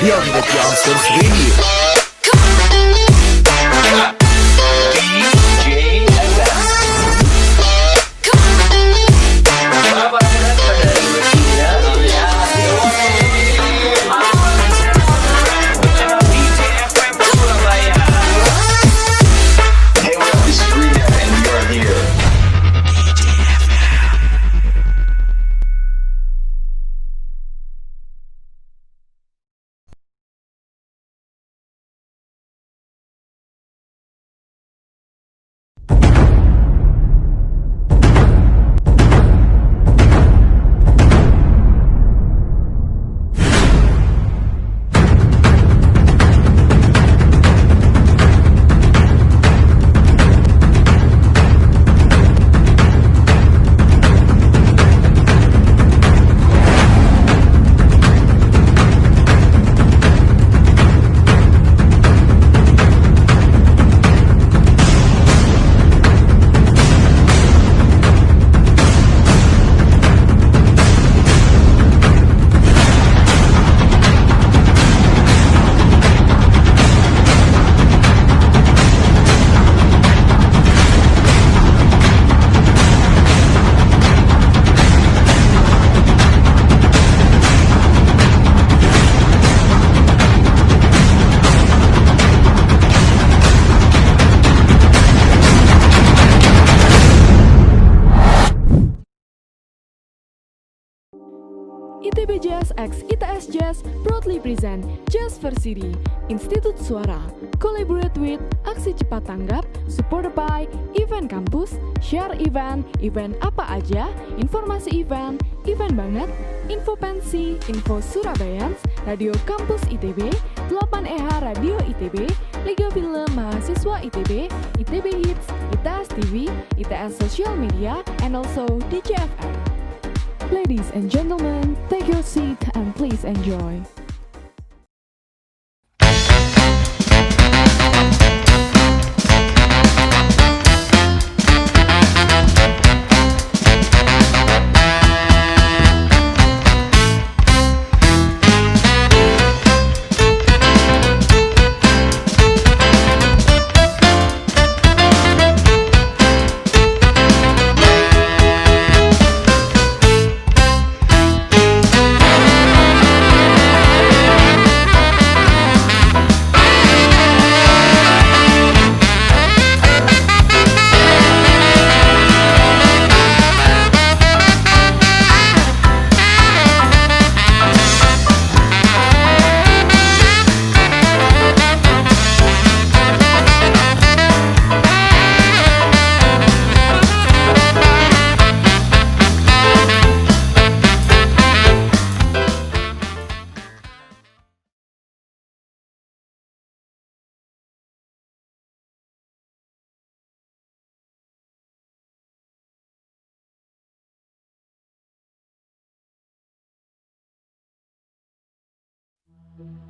Your favorite Youngsters Radio. ITB Jazz X ITS Jazz proudly present Jazz Versity, Institut Suara, collaborate with Aksi Cepat Tanggap, supported by Event Kampus, share event apa aja, informasi event banget, info pensi, info Surabayans, Radio Kampus ITB, 8EH Radio ITB, Liga Film Mahasiswa ITB, ITB Hits, ITS TV, ITS Social Media, and also DJFM. Ladies and gentlemen, take your seat and please enjoy.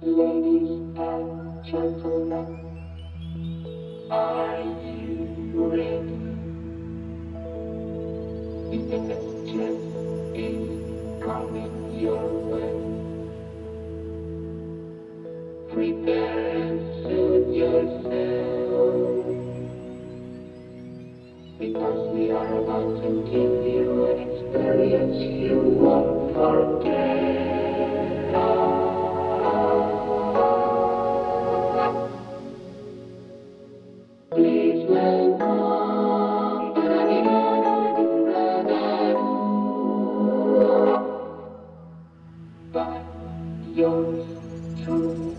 Ladies and gentlemen, are you ready? It's just coming your way. Prepare and suit yourself, because we are about to give you an experience you won't forget. Please welcome by yours truly.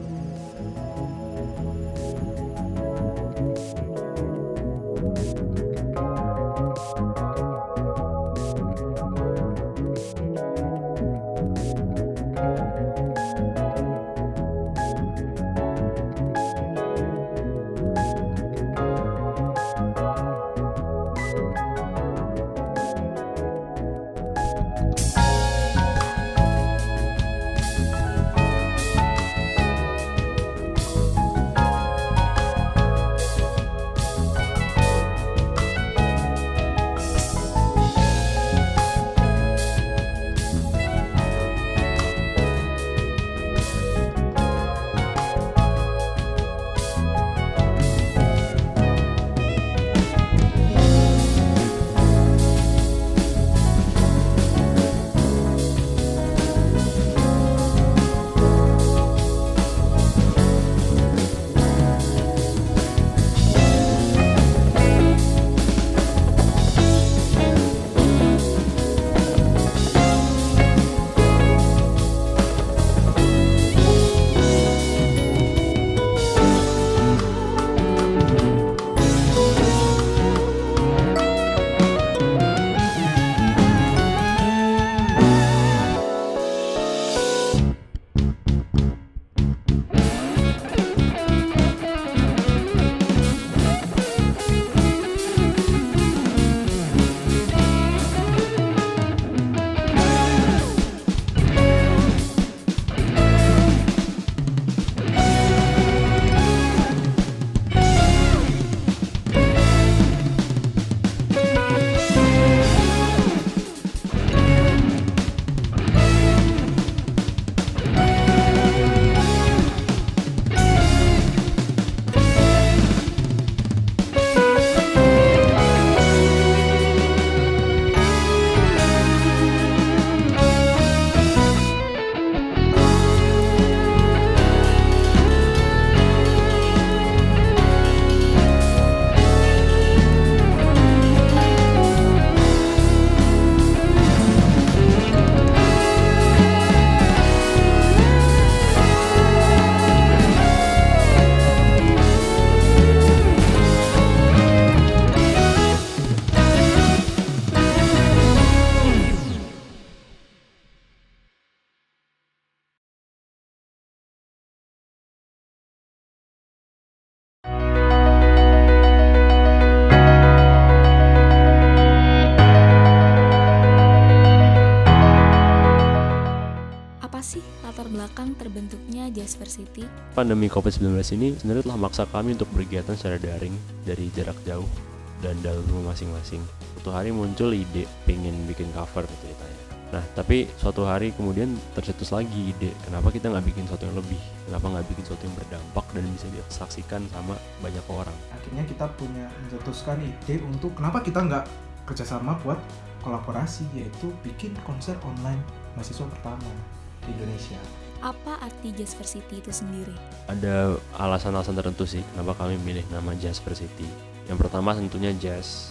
latar belakang terbentuknya Jazzversity? Pandemi COVID-19 ini sebenarnya telah memaksa kami untuk berkegiatan secara daring dari jarak jauh dan dalam rumah masing-masing. Suatu hari muncul ide pengen bikin cover ceritanya. Nah, tapi suatu hari kemudian tercetus lagi ide, kenapa kita nggak bikin sesuatu yang lebih? Kenapa nggak bikin sesuatu yang berdampak dan bisa disaksikan sama banyak orang? Akhirnya kita mencetuskan ide untuk kenapa kita nggak kerjasama buat kolaborasi, yaitu bikin konser online mahasiswa pertama di Indonesia. Apa arti Jazzversity itu sendiri? Ada alasan-alasan tertentu sih kenapa kami milih nama Jazzversity. Yang pertama tentunya jazz.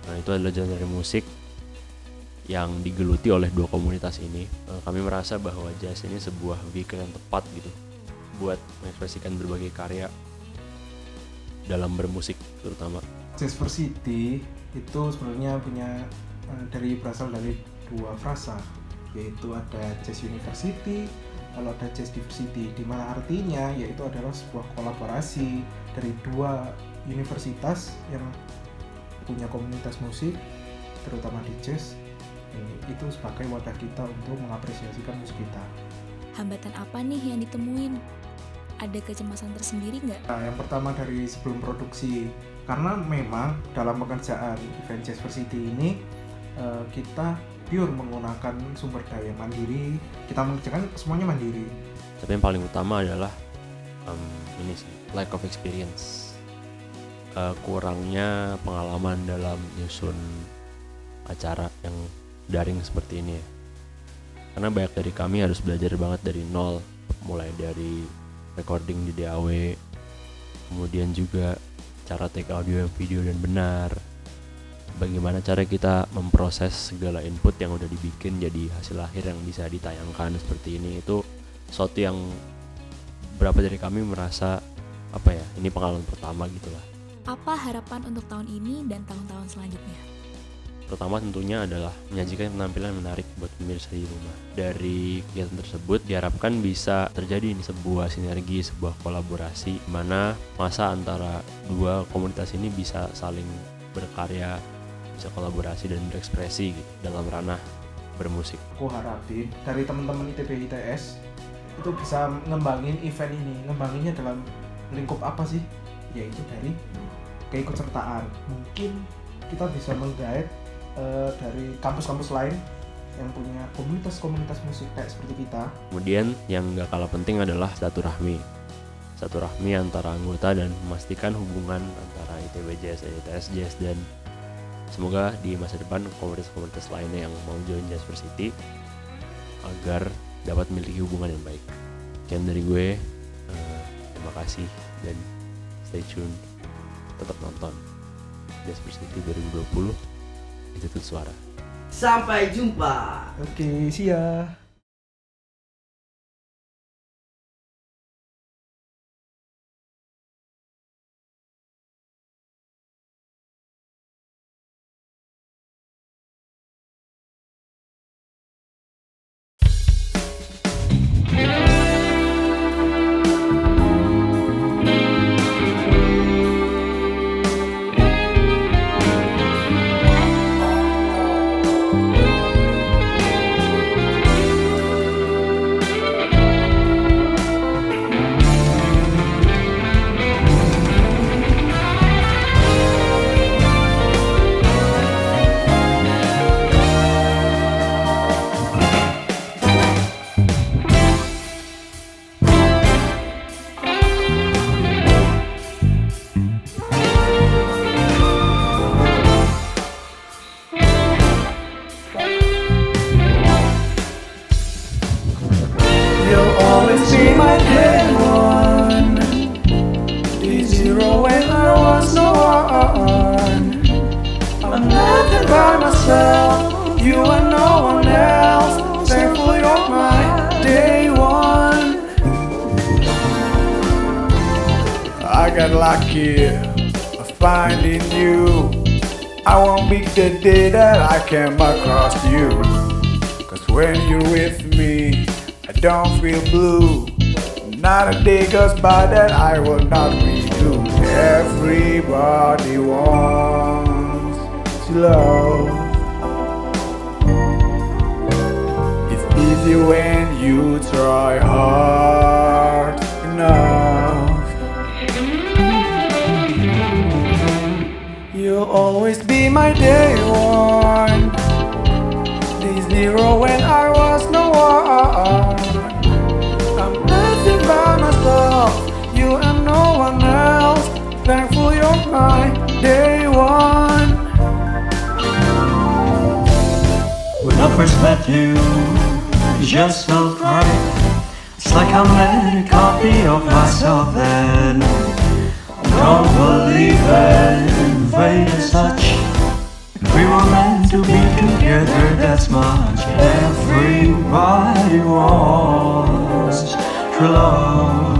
Nah, itu adalah genre musik yang digeluti oleh dua komunitas ini. Kami merasa bahwa jazz ini sebuah vehicle yang tepat gitu buat mengekspresikan berbagai karya dalam bermusik terutama. Jazzversity itu sebenarnya berasal dari dua frasa, yaitu ada Jazz University, lalu ada Jazz Diversity, di mana artinya yaitu adalah sebuah kolaborasi dari dua universitas yang punya komunitas musik, terutama di jazz. Itu sebagai wadah kita untuk mengapresiasikan musik kita. Hambatan apa nih yang ditemuin? Ada kecemasan tersendiri nggak? Nah, yang pertama dari sebelum produksi, karena memang dalam pekerjaan event Jazzversity ini kita pure menggunakan sumber daya mandiri, kita mengerjakan semuanya mandiri. Tapi yang paling utama adalah ini sih, lack of experience, kurangnya pengalaman dalam nyusun acara yang daring seperti ini ya. Karena banyak dari kami harus belajar banget dari nol, mulai dari recording di DAW, kemudian juga cara take audio dan video dan benar, bagaimana cara kita memproses segala input yang udah dibikin jadi hasil akhir yang bisa ditayangkan seperti ini. Itu sesuatu yang beberapa dari kami merasa ini pengalaman pertama gitulah. Apa harapan untuk tahun ini dan tahun-tahun selanjutnya? Pertama tentunya adalah menyajikan penampilan menarik buat pemirsa di rumah. Dari kegiatan tersebut diharapkan bisa terjadi sebuah sinergi, sebuah kolaborasi di mana masa antara dua komunitas ini bisa saling berkarya, bisa kolaborasi dan berekspresi gitu, dalam ranah bermusik. Aku harapin dari teman-teman ITB ITS itu bisa ngembangin event ini. Ngembanginnya dalam lingkup apa sih? Yaitu dari keikutsertaan. Mungkin kita bisa menggait dari kampus-kampus lain yang punya komunitas-komunitas musik kayak seperti kita. Kemudian yang gak kalah penting adalah silaturahmi antara anggota dan memastikan hubungan antara ITB Jazz, ITS Jazz, dan semoga di masa depan komunitas-komunitas lainnya yang mau join Jazzversity agar dapat memiliki hubungan yang baik. Sekian dari gue, terima kasih dan stay tune, tetap nonton Jazzversity 2020 Institut Suara. Sampai jumpa. Oke, see ya. I got lucky finding you. I won't be the day that I came across you. Cause when you're with me, I don't feel blue. Not a day goes by that I will not wish you. Everybody wants love. It's easy when you you try hard enough. You'll always be my day one, day zero when I was no one. I'm nothing by myself, you and no one else. Thankful you're my day one. When I first met you, it just felt right. It's like I made a copy of myself then. I don't believe in fate as such. We were meant to be together, that's much. Everybody wants true love.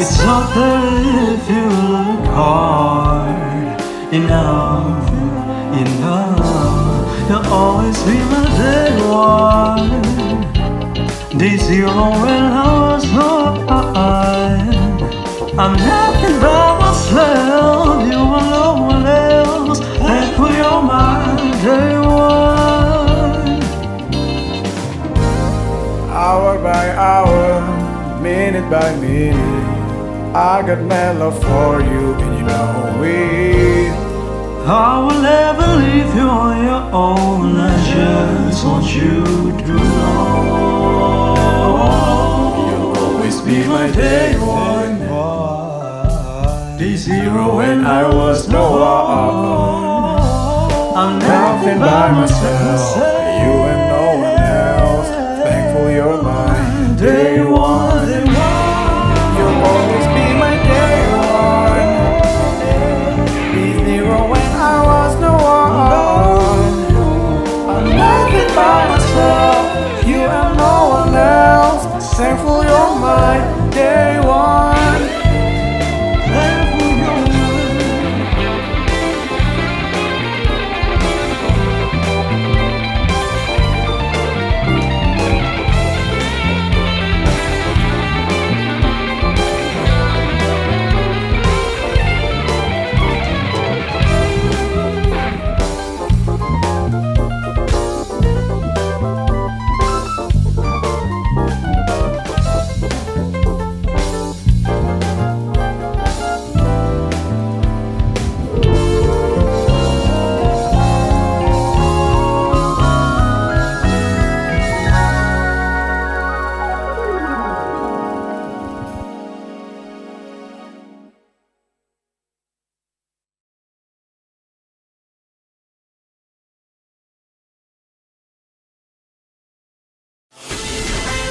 It's not that if you look hard enough, you'll always be my day one, day zero when I was not. I'm nothing by myself, you and no one else. Thankful you're my day one. Hour by hour, minute by minute, I got my love for you and you know it. I will never leave you on your own. I just want you to know You'll always be my day one, day zero when I was no one. I'm Nothing by myself, you and no one else. Thankful you're my day one. You'll always be my day one, day zero when I was no one. I'm nothing by myself, you and no one else. Thankful you're my day one. Thankful you're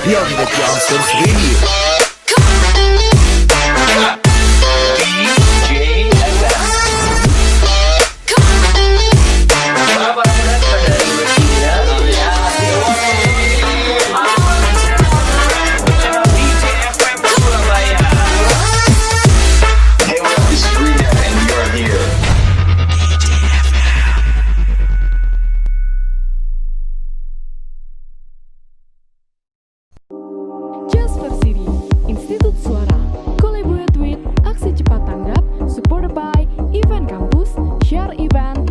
You're the Johnson's Radio. Just for City, Institut Suara, collaborate with Aksi Cepat Tanggap, supported by Event Campus, share event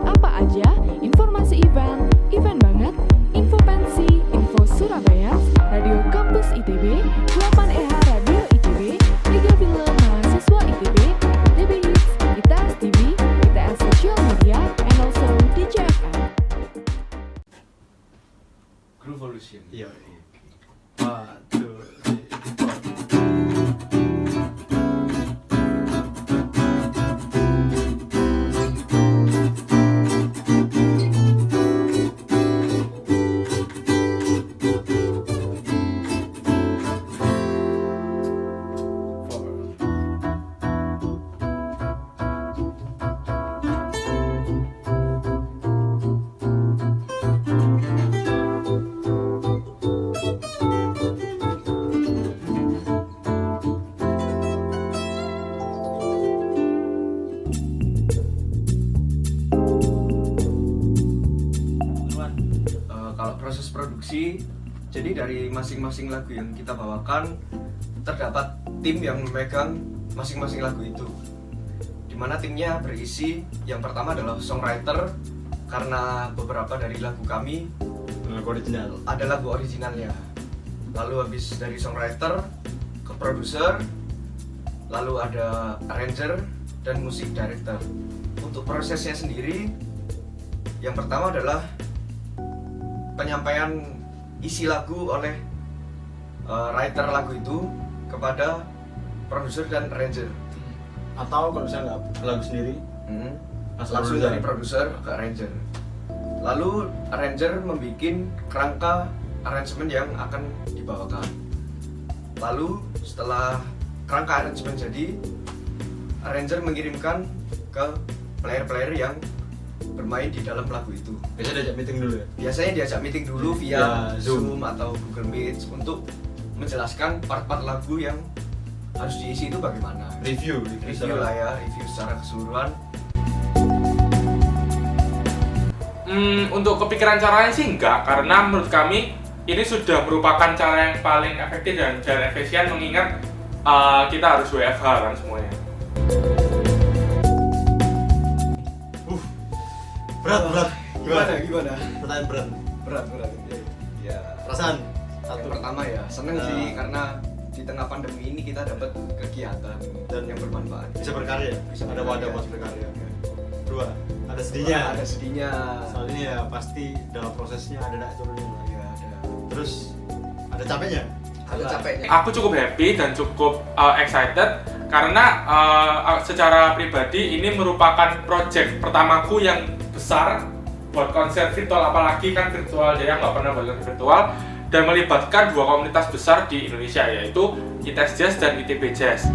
apa aja, informasi event banget, info pensi, info Surabaya, Radio Kampus ITB, 8EH Radio ITB, 3 Film Mahasiswa ITB, TB Hits, ITS TV, ITS Social Media, and also DJFM. Revolution. Iya. Kalau proses produksi, jadi dari masing-masing lagu yang kita bawakan terdapat tim yang memegang masing-masing lagu itu, dimana timnya berisi yang pertama adalah songwriter, karena beberapa dari lagu kami lagu original. Ada lagu originalnya. Lalu habis dari songwriter ke produser, lalu ada arranger dan musik director. Untuk prosesnya sendiri, yang pertama adalah penyampaian isi lagu oleh writer lagu itu kepada produser dan arranger. Atau kalau misalnya nggak lagu sendiri, langsung dari produser ke arranger. Lalu arranger membuat kerangka aransemen yang akan dibawakan. Lalu setelah kerangka aransemen jadi, arranger mengirimkan ke player-player yang bermain di dalam lagu itu. biasanya diajak meeting dulu ya? Biasanya diajak meeting dulu via Zoom atau Google Meet untuk menjelaskan part-part lagu yang harus diisi itu bagaimana. Review lah ya, review secara keseluruhan. Untuk kepikiran caranya sih enggak, karena menurut kami ini sudah merupakan cara yang paling efektif dan efisien, mengingat kita harus WFH kan semuanya. Berat. Gimana? Pertanyaan berat. Ya, Perasaan yang pertama ya seneng sih, karena di tengah pandemi ini kita dapat kegiatan dan yang bermanfaat. bisa berkarya, ada wadah buat berkarya. Dua, ada sedihnya. Soalnya ya pasti dalam prosesnya ada naik turunnya. Ya, ada. Terus ada capeknya. Aku cukup happy dan cukup excited karena secara pribadi ini merupakan project pertamaku yang besar buat konser virtual, apalagi kan virtual, jadi aku nggak pernah buat virtual, dan melibatkan dua komunitas besar di Indonesia, yaitu ITS Jazz dan ITB Jazz.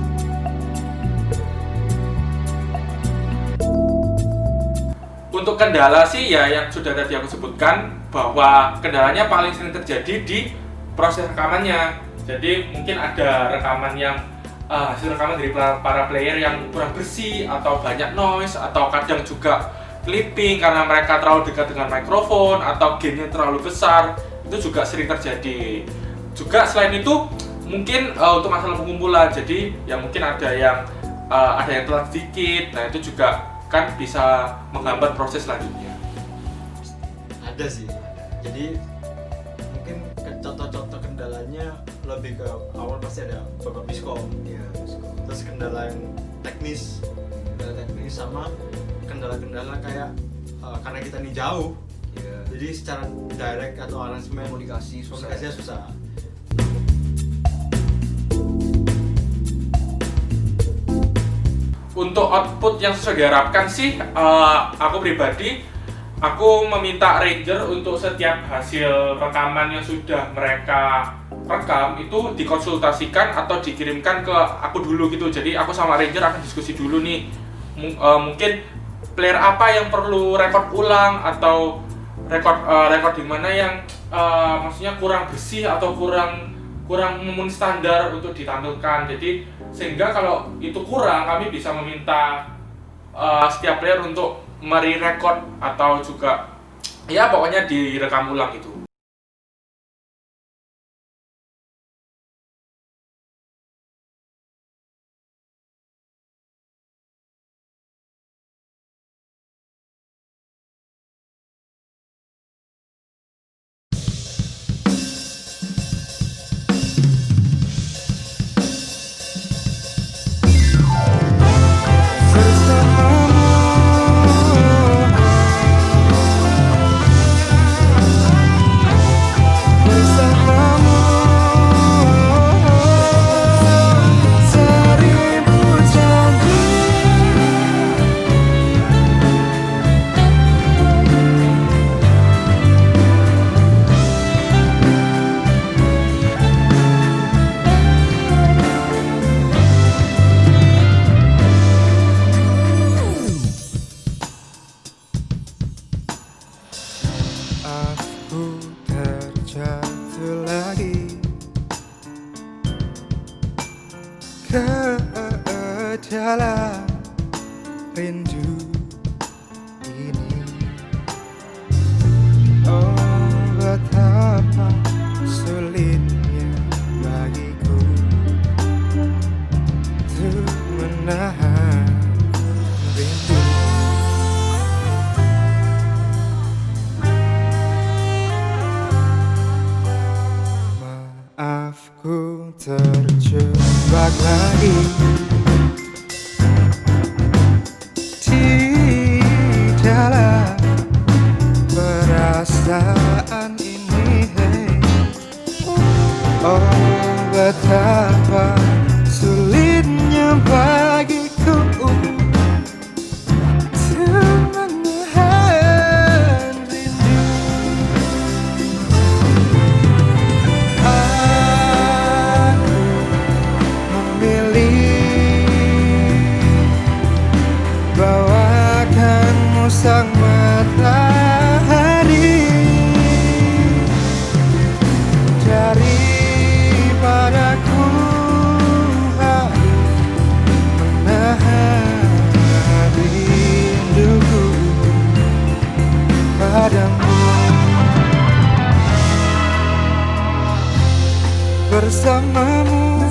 Untuk kendala sih ya yang sudah tadi aku sebutkan, bahwa kendalanya paling sering terjadi di proses rekamannya. Jadi mungkin ada rekaman yang hasil rekaman dari para player yang kurang bersih, atau banyak noise, atau kadang juga clipping karena mereka terlalu dekat dengan mikrofon, atau gainnya terlalu besar. Itu juga sering terjadi. Juga selain itu mungkin untuk masalah pengumpulan, jadi ya mungkin ada yang telat sedikit. Nah itu juga kan bisa menghambat proses selanjutnya. Ada sih. Jadi mungkin contoh-contoh kendalanya lebih ke awal pasti ada babak miskom. Ya, Terus kendala yang teknis sama kendala-kendala kayak karena kita ini jauh. ya. Jadi secara direct atau aransemen Komunikasinya susah. Untuk output yang sesuai diharapkan sih, aku pribadi, aku meminta arranger untuk setiap hasil rekaman yang sudah mereka rekam itu dikonsultasikan atau dikirimkan ke aku dulu gitu. Jadi aku sama arranger akan diskusi dulu nih, mungkin player apa yang perlu record ulang, atau record di mana yang maksudnya kurang bersih atau kurang memenuhi standar untuk ditampilkan. Jadi sehingga kalau itu kurang, kami bisa meminta setiap player untuk merecord atau juga ya pokoknya direkam ulang itu. ke dalam rindu ini. Oh, betapa sulitnya bagiku untuk menahan rindu. Aku terjebak lagi di dalam perasaan ini, hey. Oh, betapa sulitnya bagiku untuk menahan rindu. Aku memilih bawakanmu sang matahari daripada ku harus menahan rinduku padamu. Bersamamu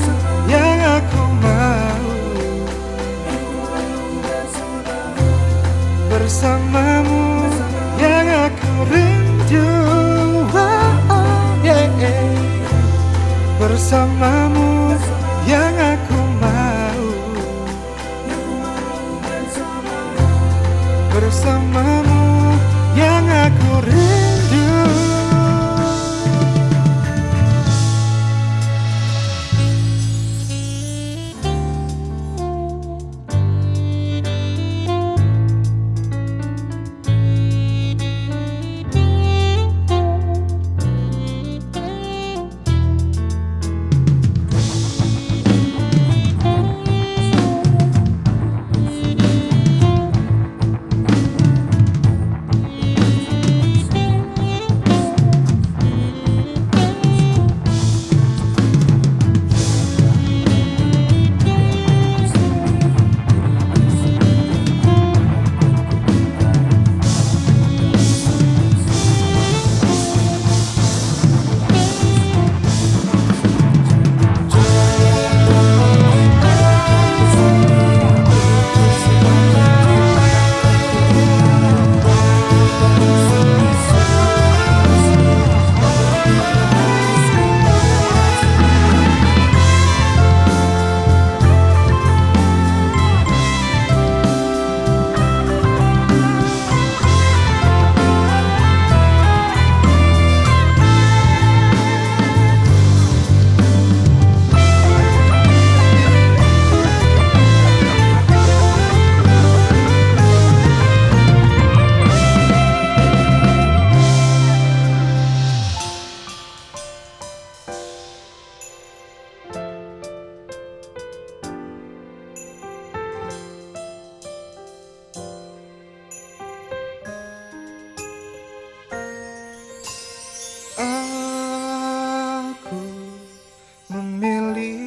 yang aku mau, bersamamu yang aku rindu. Bersamamu yang aku mau, bersamamu yang aku rindu. Aku memilih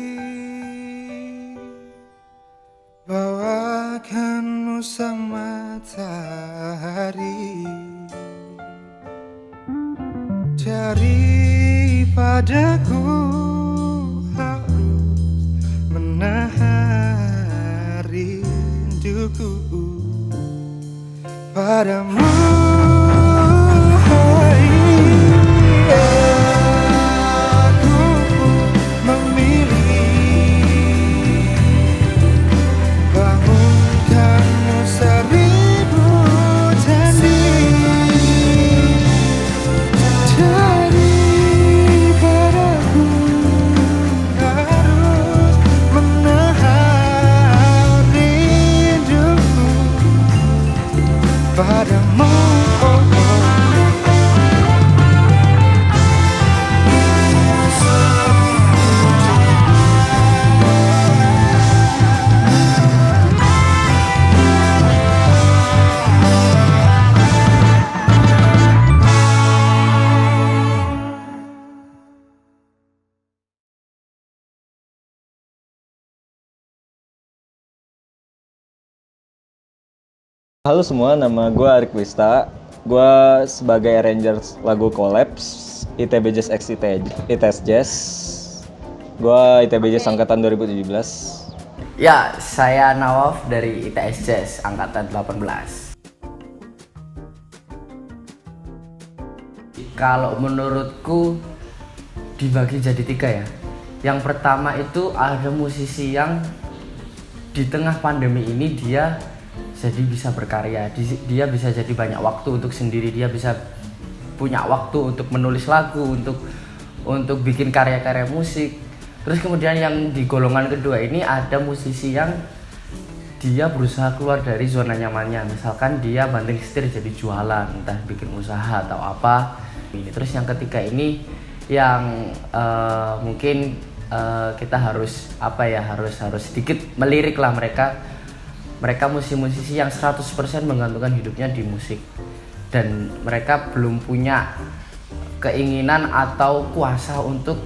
bawakanmu sang matahari daripada ku harus menahan rinduku padamu. Padamu, oh, oh. Halo semua, nama gue Arik Wista. Gue sebagai arranger lagu Collapse, ITB Jazz X ITS Jazz. Gue ITB Jazz angkatan 2017. Ya, saya Nawaf dari ITS Jazz angkatan 18. Kalau menurutku dibagi jadi 3 ya. Yang pertama itu ada musisi yang di tengah pandemi ini dia jadi bisa berkarya, dia bisa jadi banyak waktu untuk sendiri, dia bisa punya waktu untuk menulis lagu, untuk bikin karya-karya musik. Terus kemudian yang di golongan kedua ini ada musisi yang dia berusaha keluar dari zona nyamannya, misalkan dia banting setir jadi jualan, entah bikin usaha atau apa. Terus yang ketiga ini yang mungkin kita harus harus sedikit melirik lah mereka musisi-musisi yang 100% menggantungkan hidupnya di musik dan mereka belum punya keinginan atau kuasa untuk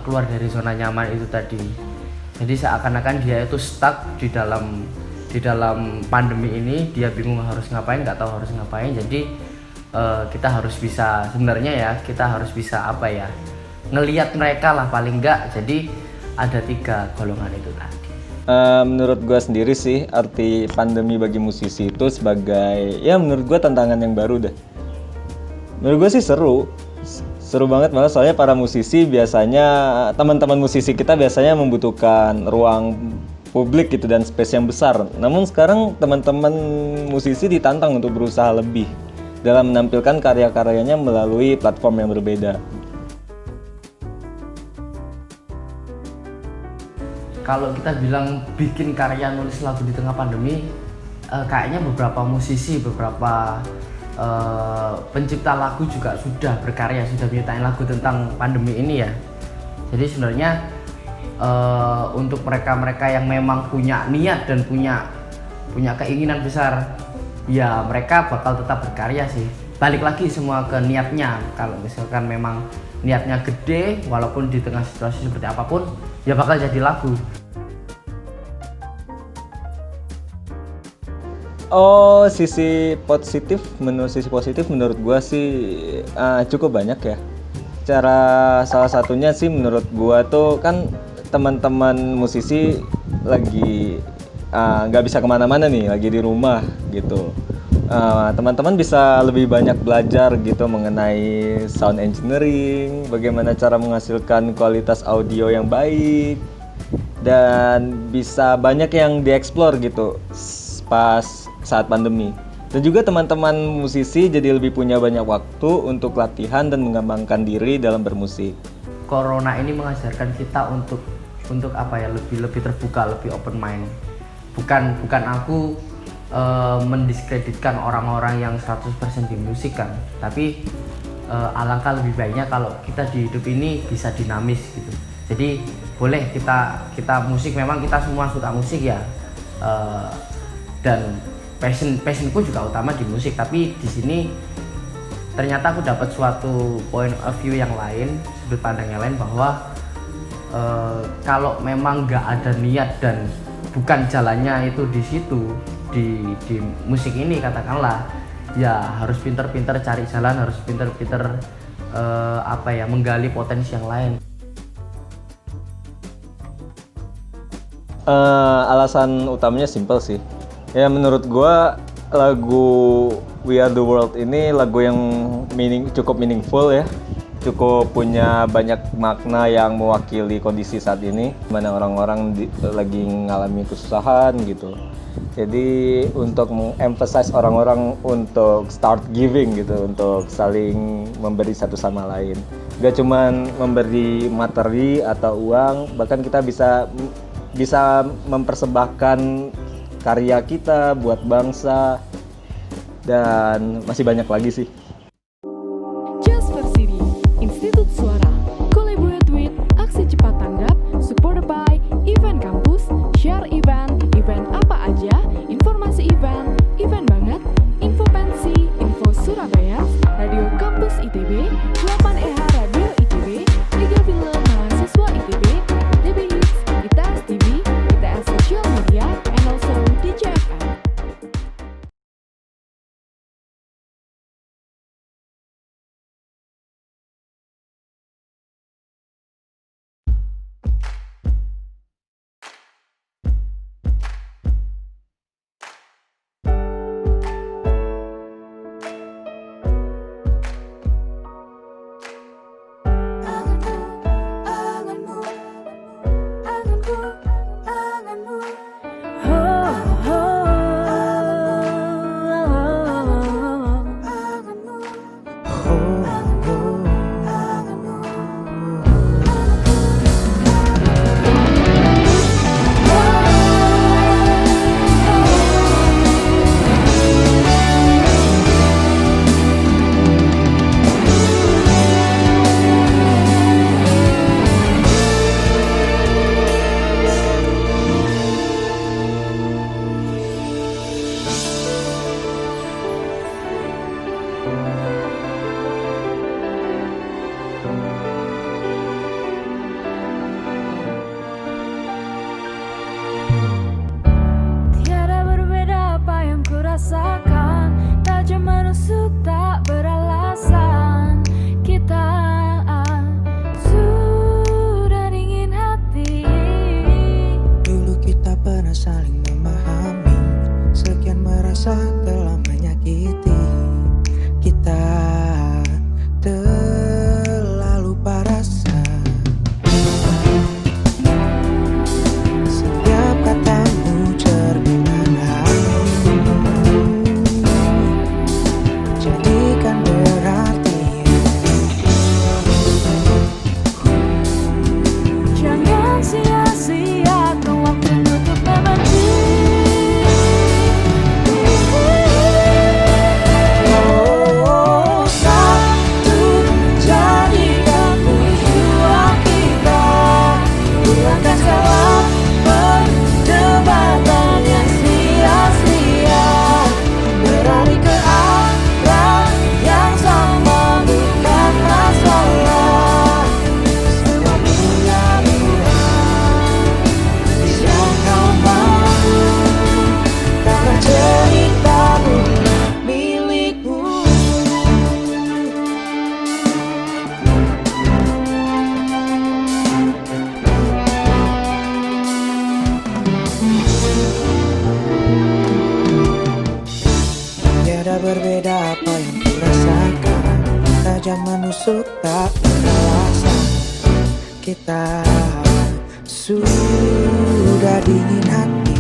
keluar dari zona nyaman itu tadi. Jadi seakan-akan dia itu stuck di dalam pandemi ini, dia bingung harus ngapain, nggak tahu harus ngapain. Jadi kita harus bisa ngelihat mereka lah paling enggak. Jadi ada 3 golongan itu tadi. Menurut gue sendiri sih arti pandemi bagi musisi itu sebagai menurut gue tantangan yang baru dah. Menurut gue sih seru banget malah, soalnya para musisi biasanya teman-teman musisi kita biasanya membutuhkan ruang publik gitu dan space yang besar. Namun sekarang teman-teman musisi ditantang untuk berusaha lebih dalam menampilkan karya-karyanya melalui platform yang berbeda. Kalau kita bilang bikin karya nulis lagu di tengah pandemi, kayaknya beberapa musisi, beberapa pencipta lagu juga sudah berkarya, sudah menciptakan lagu tentang pandemi ini ya. Jadi sebenarnya untuk mereka-mereka yang memang punya niat dan punya keinginan besar, ya mereka bakal tetap berkarya sih. Balik lagi semua ke niatnya. Kalau misalkan memang niatnya gede, walaupun di tengah situasi seperti apapun, ya bakal jadi lagu. Sisi positif menurut gua sih cukup banyak ya. Salah satunya sih menurut gua tuh kan teman-teman musisi lagi nggak bisa kemana-mana nih, lagi di rumah gitu. Teman-teman bisa lebih banyak belajar gitu mengenai sound engineering, bagaimana cara menghasilkan kualitas audio yang baik, dan bisa banyak yang dieksplor gitu pas saat pandemi. Dan juga teman-teman musisi jadi lebih punya banyak waktu untuk latihan dan mengembangkan diri dalam bermusik. Corona ini mengajarkan kita untuk lebih terbuka, lebih open mind. Bukan aku mendiskreditkan orang-orang yang 100% di musik kan, tapi alangkah lebih baiknya kalau kita di hidup ini bisa dinamis gitu. Jadi boleh kita musik, memang kita semua suka musik ya, dan passionku juga utama di musik, tapi di sini ternyata aku dapat suatu point of view yang lain, sudut pandang yang lain, bahwa kalau memang nggak ada niat dan bukan jalannya itu di situ, di musik ini katakanlah, ya harus pinter-pinter cari jalan, harus pinter-pinter menggali potensi yang lain. Alasan utamanya simple sih. Ya menurut gua lagu We Are The World ini lagu yang cukup meaningful ya. Cukup punya banyak makna yang mewakili kondisi saat ini, mana orang-orang lagi mengalami kesusahan gitu. Jadi untuk mengemphasize orang-orang untuk start giving gitu, untuk saling memberi satu sama lain. Gak cuman memberi materi atau uang, bahkan kita bisa mempersembahkan karya kita buat bangsa, dan masih banyak lagi sih. Jasversity, Institut Suara, collaborate with Aksi Cepat Tanggap, supported by Event Campus, share event apa aja, informasi event banget, info pensi, info Surabaya, Radio Kampus ITB, 8EH Radio ITB, Liga Film Mahasiswa ITB, TB Hits, ITS TV, ITS Social Media, and also DJFM. kita sudah dingin hati.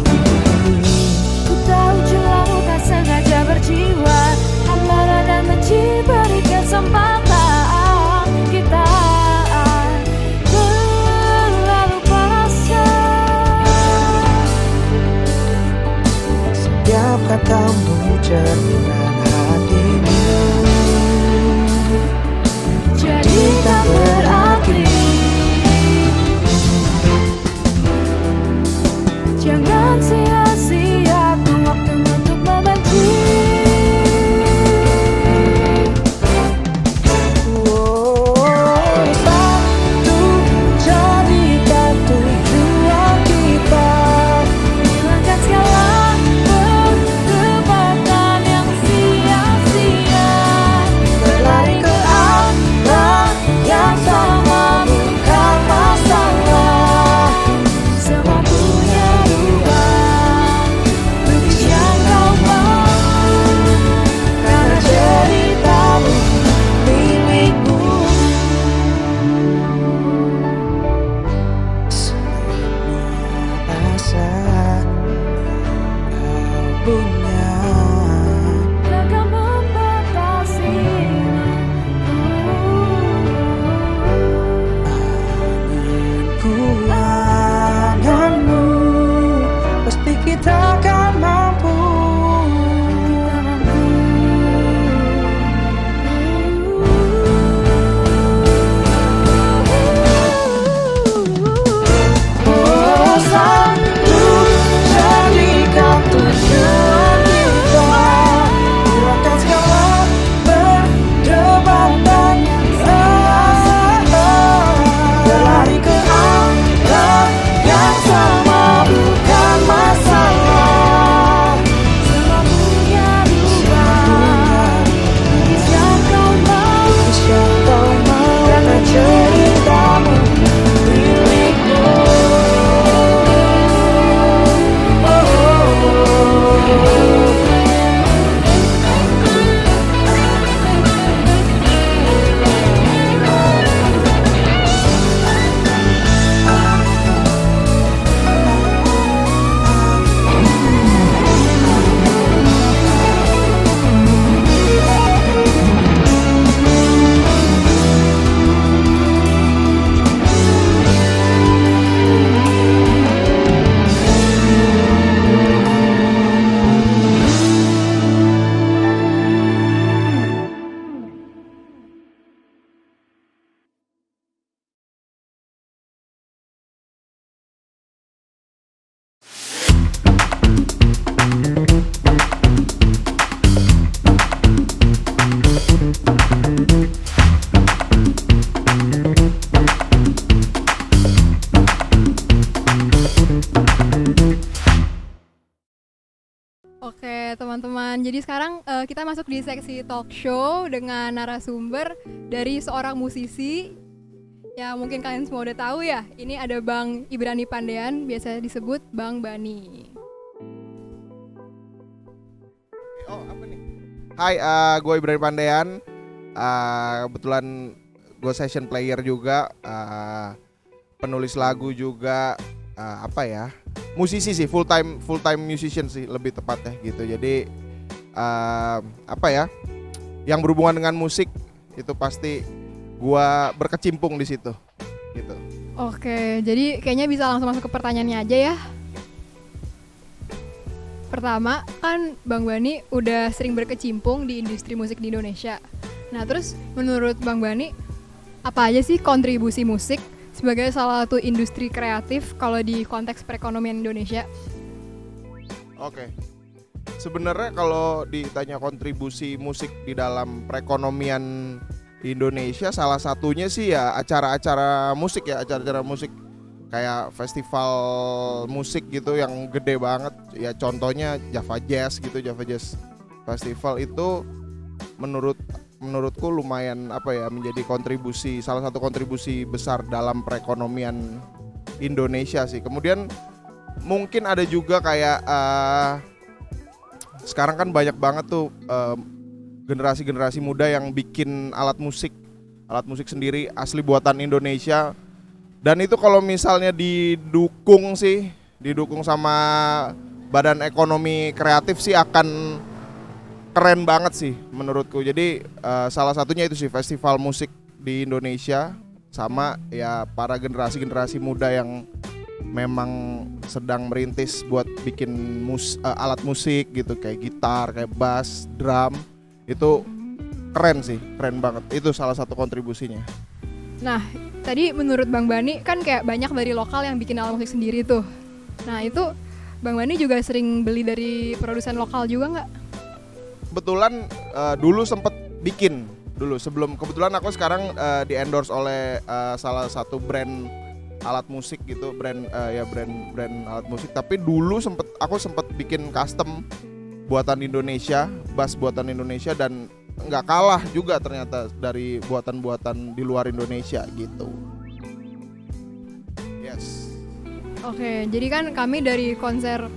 Ku tahu jelamu tak sengaja berjiwa, amarah dan benci berikan kesempatan. Kita terlalu pasrah. Setiap katamu cerminan hatimu, jadi tak berarti. Jangan sia-sia tuh waktu untuk membenci. Satu jadikan tujuan kita, hilangkan segala perdebatan yang sia-sia. berlari ke arah yang sama bukan masalah. Semua punya ruang tulis yang kau mau, Karena ceritamu milikmu. Semua rasa kau punya. takkan membatasi. Ku anganmu, pasti kita akan mampu. Oh, satu jadikan tujuan kita, hilangkan segala perdebatan yang berlari ke arah yang sama bukan masalah. Semua punya ruang tulis yang kau mau, Karena ceritamu milikmu. Oke teman-teman, jadi sekarang kita masuk di seksi talk show dengan narasumber dari seorang musisi. Ya mungkin kalian semua udah tahu ya, ini ada Bang Ibrani Pandean, biasa disebut Bang Bani. Hai, gue Ibrani Pandean. Kebetulan gue session player juga, penulis lagu juga, musisi sih, full time musician sih lebih tepatnya gitu. Jadi yang berhubungan dengan musik itu pasti gue berkecimpung di situ gitu. Oke, jadi kayaknya bisa langsung masuk ke pertanyaannya aja ya. Pertama, kan Bang Bani udah sering berkecimpung di industri musik di Indonesia. Nah, terus menurut Bang Bani, apa aja sih kontribusi musik sebagai salah satu industri kreatif kalau di konteks perekonomian Indonesia? Oke. Sebenarnya kalau ditanya kontribusi musik di dalam perekonomian Indonesia, salah satunya sih ya acara-acara musik kayak festival musik gitu yang gede banget ya, contohnya Java Jazz gitu. Java Jazz Festival itu menurutku lumayan menjadi salah satu kontribusi besar dalam perekonomian Indonesia sih. Kemudian mungkin ada juga kayak sekarang kan banyak banget tuh generasi-generasi muda yang bikin alat musik sendiri asli buatan Indonesia. Dan itu kalau misalnya didukung sama badan ekonomi kreatif sih akan keren banget sih menurutku. Jadi salah satunya itu sih festival musik di Indonesia sama ya para generasi muda yang memang sedang merintis buat bikin alat musik gitu, kayak gitar, kayak bass, drum. Itu keren sih, keren banget. Itu salah satu kontribusinya. Nah, tadi menurut Bang Bani kan kayak banyak dari lokal yang bikin alat musik sendiri tuh. Nah, itu Bang Bani juga sering beli dari produsen lokal juga nggak? Kebetulan dulu sempet bikin dulu sebelum, kebetulan aku sekarang di endorse oleh salah satu brand alat musik gitu, brand alat musik. Tapi dulu aku sempet bikin custom buatan Indonesia, bass buatan Indonesia, dan nggak kalah juga ternyata dari buatan-buatan di luar Indonesia gitu. Yes. Oke, jadi kan kami dari konser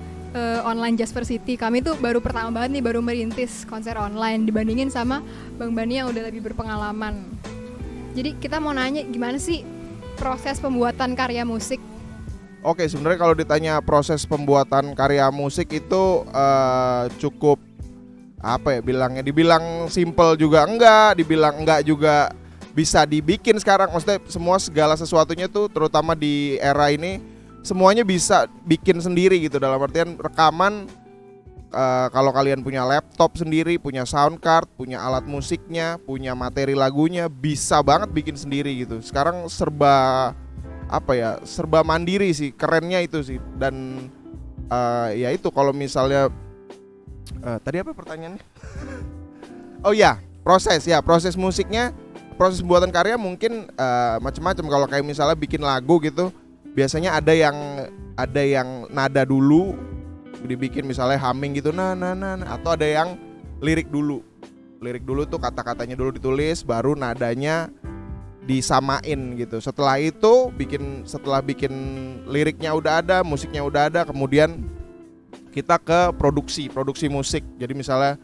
online Jaspersity, kami tuh baru pertama banget nih, baru merintis konser online dibandingin sama Bang Bani yang udah lebih berpengalaman. Jadi kita mau nanya gimana sih proses pembuatan karya musik? Oke, sebenarnya kalau ditanya proses pembuatan karya musik itu cukup apa ya bilangnya, dibilang simple juga enggak, dibilang enggak juga bisa dibikin sekarang. Maksudnya segala sesuatunya tuh terutama di era ini semuanya bisa bikin sendiri gitu. Dalam artian rekaman, kalau kalian punya laptop sendiri, punya sound card, punya alat musiknya, punya materi lagunya, bisa banget bikin sendiri gitu. Sekarang serba mandiri sih, kerennya itu sih. Dan ya itu kalau misalnya tadi apa pertanyaannya? Oh ya, proses musiknya, proses pembuatan karya mungkin macam-macam. Kalau kayak misalnya bikin lagu gitu, biasanya ada yang nada dulu dibikin, misalnya humming gitu, atau ada yang lirik dulu tuh kata-katanya dulu ditulis, baru nadanya disamain gitu. Setelah itu setelah bikin liriknya udah ada, musiknya udah ada, kemudian kita ke produksi musik. Jadi misalnya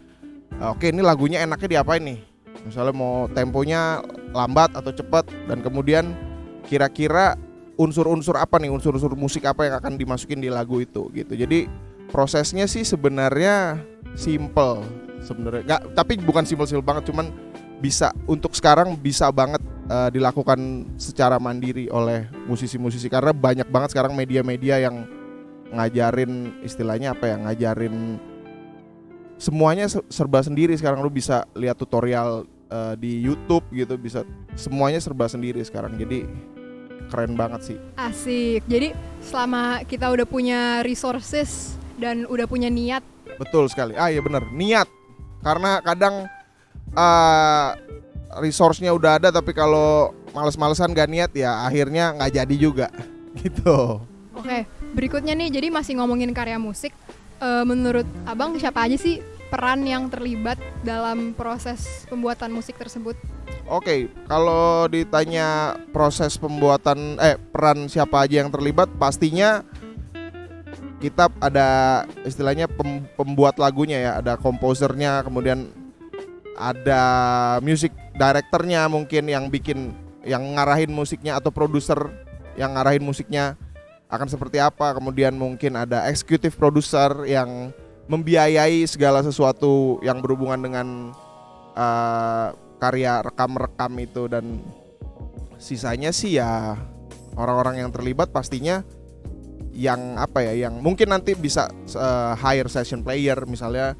oke, ini lagunya enaknya diapain nih, misalnya mau temponya lambat atau cepat, dan kemudian kira-kira unsur-unsur apa nih, unsur-unsur musik apa yang akan dimasukin di lagu itu gitu. Jadi prosesnya sih sebenarnya simple sebenarnya, tapi bukan simple banget, cuman bisa untuk sekarang bisa banget dilakukan secara mandiri oleh musisi-musisi, karena banyak banget sekarang media-media yang ngajarin, istilahnya apa ya, ngajarin semuanya serba sendiri. Sekarang lu bisa lihat tutorial di YouTube gitu, bisa semuanya serba sendiri sekarang. Jadi keren banget sih. Asik. Jadi selama kita udah punya resources dan udah punya niat. Betul sekali. Iya benar, niat. Karena kadang resource-nya udah ada, tapi kalau males-malesan gak niat ya akhirnya nggak jadi juga gitu. Oke, berikutnya nih, jadi masih ngomongin karya musik. Menurut Abang siapa aja sih peran yang terlibat dalam proses pembuatan musik tersebut? Oke, kalau ditanya proses pembuatan peran siapa aja yang terlibat, pastinya kita ada istilahnya pembuat lagunya ya, ada komposernya, kemudian ada music directornya mungkin yang ngarahin musiknya, atau produser yang ngarahin musiknya akan seperti apa. Kemudian mungkin ada executive producer yang membiayai segala sesuatu yang berhubungan dengan karya rekam itu, dan sisanya sih ya orang-orang yang terlibat pastinya yang yang mungkin nanti bisa hire session player misalnya,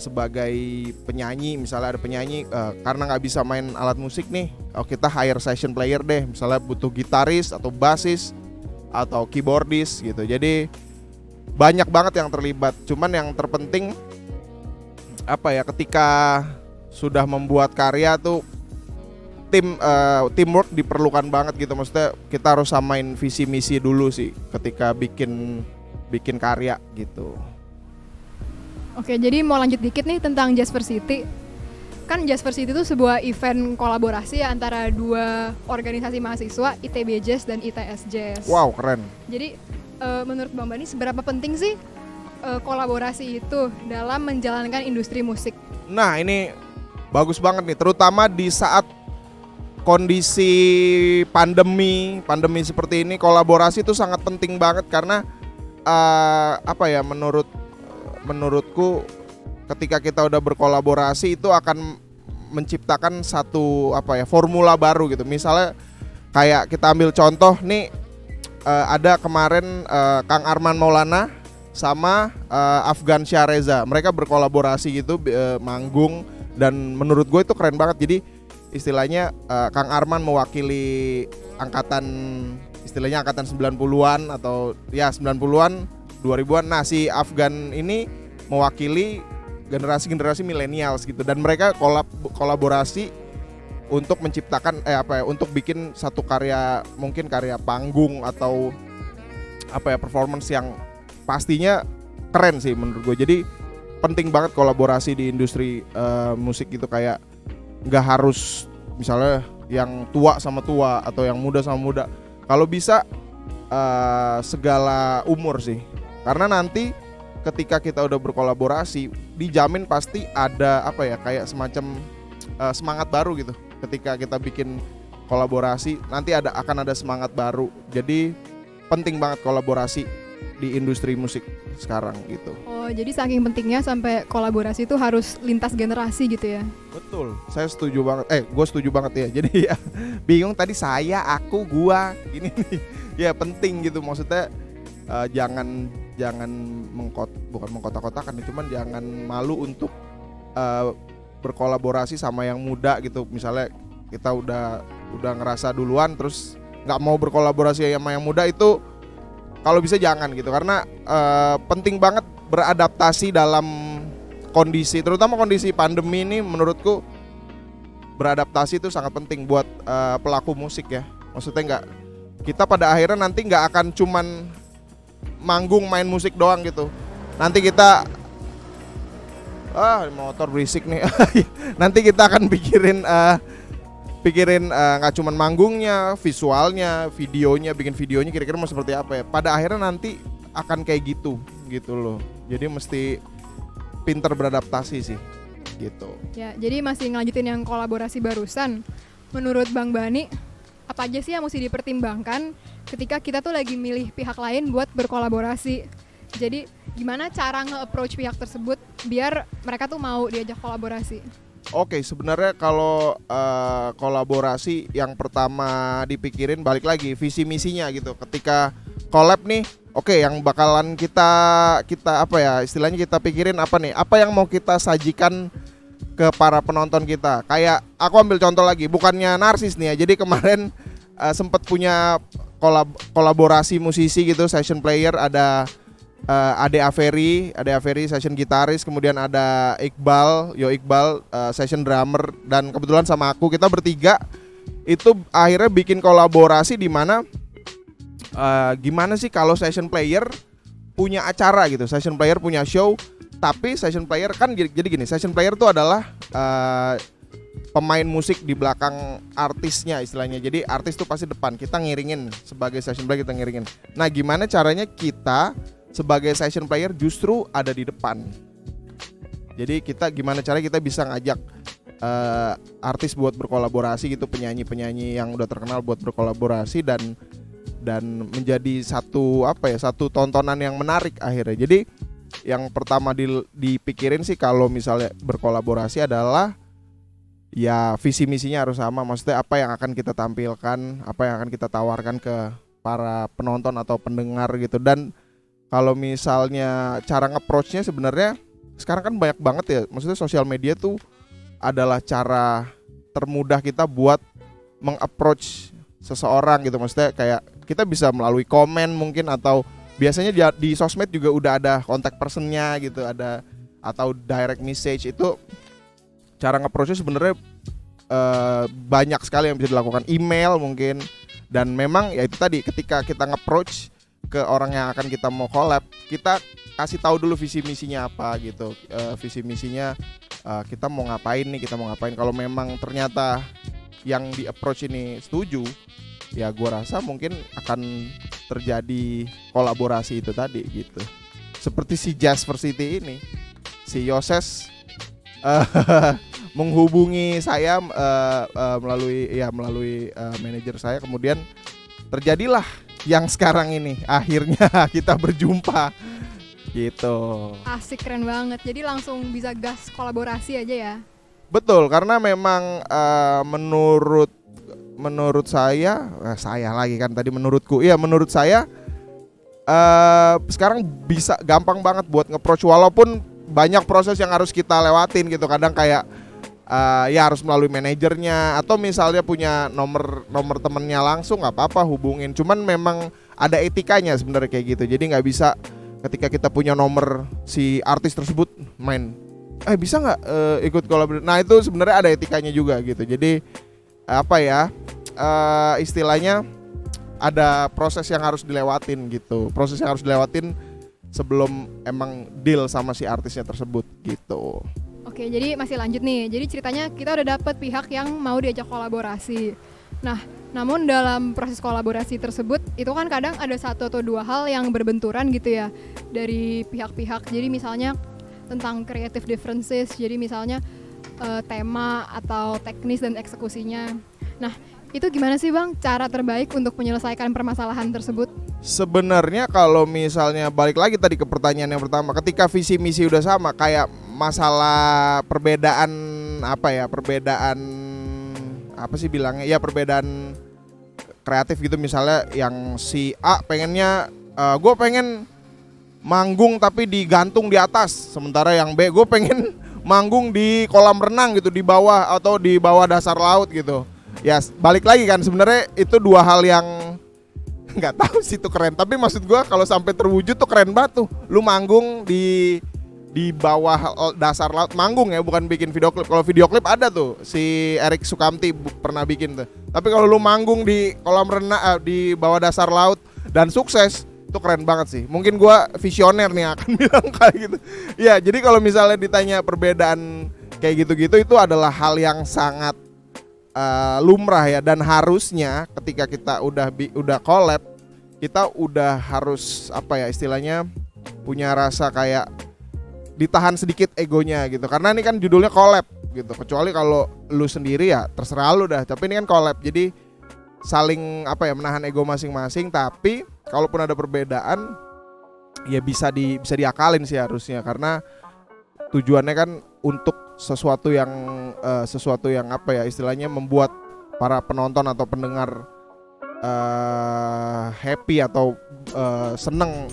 sebagai penyanyi. Misalnya ada penyanyi karena nggak bisa main alat musik nih, kita hire session player deh, misalnya butuh gitaris atau bassis atau keyboardis gitu. Jadi banyak banget yang terlibat. Cuman yang terpenting ketika sudah membuat karya tuh teamwork diperlukan banget gitu. Maksudnya kita harus samain visi misi dulu sih ketika bikin karya gitu. Oke, jadi mau lanjut dikit nih tentang Jaspersity. Kan Jaspersity itu sebuah event kolaborasi ya antara dua organisasi mahasiswa, ITB Jazz dan ITS Jazz. Wow, keren. Jadi menurut Bang Bani seberapa penting sih kolaborasi itu dalam menjalankan industri musik? Nah, ini bagus banget nih, terutama di saat kondisi pandemi seperti ini kolaborasi itu sangat penting banget karena menurutku ketika kita udah berkolaborasi itu akan menciptakan satu formula baru gitu. Misalnya kayak kita ambil contoh nih, ada kemarin Kang Arman Maulana sama Afgan Syahreza, mereka berkolaborasi gitu, manggung, dan menurut gue itu keren banget. Jadi istilahnya Kang Arman mewakili angkatan 90-an atau ya 90-an 2000-an. Nah, si Afgan ini mewakili generasi milenials gitu, dan mereka kolaborasi untuk menciptakan untuk bikin satu karya, mungkin karya panggung atau performance yang pastinya keren sih menurut gue. Jadi penting banget kolaborasi di industri musik gitu, kayak nggak harus misalnya yang tua sama tua atau yang muda sama muda. Kalau bisa segala umur sih, karena nanti ketika kita udah berkolaborasi dijamin pasti ada kayak semacam semangat baru gitu. Ketika kita bikin kolaborasi nanti akan ada semangat baru. Jadi penting banget kolaborasi di industri musik sekarang gitu. Oh, jadi saking pentingnya sampai kolaborasi itu harus lintas generasi gitu ya? Betul, saya setuju banget. Gue setuju banget ya. Jadi ya bingung tadi saya, aku, gua, gini nih. Ya penting gitu, maksudnya jangan bukan mengkotak-kotakan, cuman jangan malu untuk berkolaborasi sama yang muda gitu. Misalnya kita udah ngerasa duluan terus nggak mau berkolaborasi sama yang muda, itu kalau bisa jangan gitu, karena penting banget beradaptasi dalam kondisi, terutama kondisi pandemi ini. Menurutku beradaptasi itu sangat penting buat pelaku musik ya. Maksudnya kita pada akhirnya nanti nggak akan cuman manggung main musik doang gitu. Nanti kita motor berisik nih. Nanti kita akan pikirin nggak cuman manggungnya, visualnya, videonya, bikin videonya kira-kira mau seperti apa ya. Pada akhirnya nanti akan kayak gitu loh. Jadi mesti pinter beradaptasi sih gitu. Ya, jadi masih ngelanjutin yang kolaborasi barusan. Menurut Bang Bani, apa aja sih yang mesti dipertimbangkan ketika kita tuh lagi milih pihak lain buat berkolaborasi? Jadi gimana cara nge-approach pihak tersebut biar mereka tuh mau diajak kolaborasi? Oke, sebenarnya kalau kolaborasi yang pertama dipikirin balik lagi visi misinya gitu. Ketika collab nih, oke, yang bakalan kita istilahnya kita pikirin apa nih? Apa yang mau kita sajikan ke para penonton kita? Kayak aku ambil contoh lagi, bukannya narsis nih ya. Jadi kemarin sempat punya kolaborasi musisi gitu, session player, ada Ade Averi session gitaris, kemudian ada Iqbal session drummer, dan kebetulan sama aku, kita bertiga itu akhirnya bikin kolaborasi di mana gimana sih kalau session player punya acara gitu, session player punya show, tapi session player kan jadi gini, session player itu adalah pemain musik di belakang artisnya istilahnya. Jadi artis tuh pasti depan, kita ngiringin sebagai session player, kita ngiringin. Nah, gimana caranya kita sebagai session player justru ada di depan. Jadi gimana cara kita bisa ngajak artis buat berkolaborasi gitu, penyanyi-penyanyi yang udah terkenal buat berkolaborasi dan menjadi satu tontonan yang menarik akhirnya. Jadi yang pertama dipikirin sih kalau misalnya berkolaborasi adalah ya visi misinya harus sama. Maksudnya apa yang akan kita tampilkan, apa yang akan kita tawarkan ke para penonton atau pendengar gitu. Dan kalau misalnya cara nge-approach-nya sebenarnya sekarang kan banyak banget ya. Maksudnya sosial media tuh adalah cara termudah kita buat meng-approach seseorang gitu. Maksudnya kayak kita bisa melalui komen mungkin, atau biasanya di sosmed juga udah ada contact person-nya gitu, ada atau direct message. Itu cara nge-approach-nya sebenarnya banyak sekali yang bisa dilakukan, email mungkin. Dan memang ya itu tadi, ketika kita nge-approach ke orang yang akan kita mau collab, kita kasih tahu dulu visi misinya apa gitu. Visi misinya kita mau ngapain nih, Kalau memang ternyata yang di approach ini setuju, ya gua rasa mungkin akan terjadi kolaborasi itu tadi gitu. Seperti si Jasper City ini, si Yoses menghubungi saya melalui manajer saya, kemudian terjadilah yang sekarang ini. Akhirnya kita berjumpa gitu. Asik, keren banget. Jadi langsung bisa gas kolaborasi aja ya. Betul, karena memang menurut saya lagi kan tadi menurutku. Iya, menurut saya sekarang bisa gampang banget buat nge-approach, walaupun banyak proses yang harus kita lewatin gitu. Kadang kayak ya harus melalui manajernya, atau misalnya punya nomor temennya langsung, nggak apa-apa hubungin. Cuman memang ada etikanya sebenarnya kayak gitu. Jadi nggak bisa ketika kita punya nomor si artis tersebut main, bisa nggak ikut kolaborasi. Nah itu sebenarnya ada etikanya juga gitu. Jadi apa ya, istilahnya ada proses yang harus dilewatin gitu. Proses yang harus dilewatin sebelum emang deal sama si artisnya tersebut gitu. Oke, jadi masih lanjut nih. Jadi ceritanya kita udah dapet pihak yang mau diajak kolaborasi. Nah, namun dalam proses kolaborasi tersebut itu kan kadang ada satu atau dua hal yang berbenturan gitu ya dari pihak-pihak. Jadi misalnya tentang creative differences. Jadi misalnya tema atau teknis dan eksekusinya. Nah, itu gimana sih Bang cara terbaik untuk menyelesaikan permasalahan tersebut? Sebenarnya kalau misalnya balik lagi tadi ke pertanyaan yang pertama, ketika visi misi udah sama, kayak masalah perbedaan perbedaan kreatif gitu. Misalnya yang si A pengennya gue pengen manggung tapi digantung di atas, sementara yang B gue pengen manggung di kolam renang gitu, di bawah atau di bawah dasar laut gitu. Ya balik lagi kan, sebenarnya itu dua hal yang nggak tahu sih itu keren, tapi maksud gue kalau sampai terwujud tuh keren banget tuh. Lu manggung di bawah dasar laut, manggung ya, bukan bikin video klip. Kalau video klip ada tuh si Erik Sukamti pernah bikin tuh. Tapi kalau lu manggung di kolam renang di bawah dasar laut dan sukses, itu keren banget sih. Mungkin gue visioner nih akan bilang kayak gitu. Ya jadi kalau misalnya ditanya perbedaan kayak gitu-gitu, itu adalah hal yang sangat lumrah ya, dan harusnya ketika kita udah collab, kita udah harus istilahnya punya rasa kayak ditahan sedikit egonya gitu, karena ini kan judulnya collab gitu. Kecuali kalau lu sendiri ya terserah lu dah, tapi ini kan collab, jadi saling menahan ego masing-masing. Tapi kalaupun ada perbedaan ya bisa diakalin sih harusnya, karena tujuannya kan untuk sesuatu yang istilahnya membuat para penonton atau pendengar happy atau seneng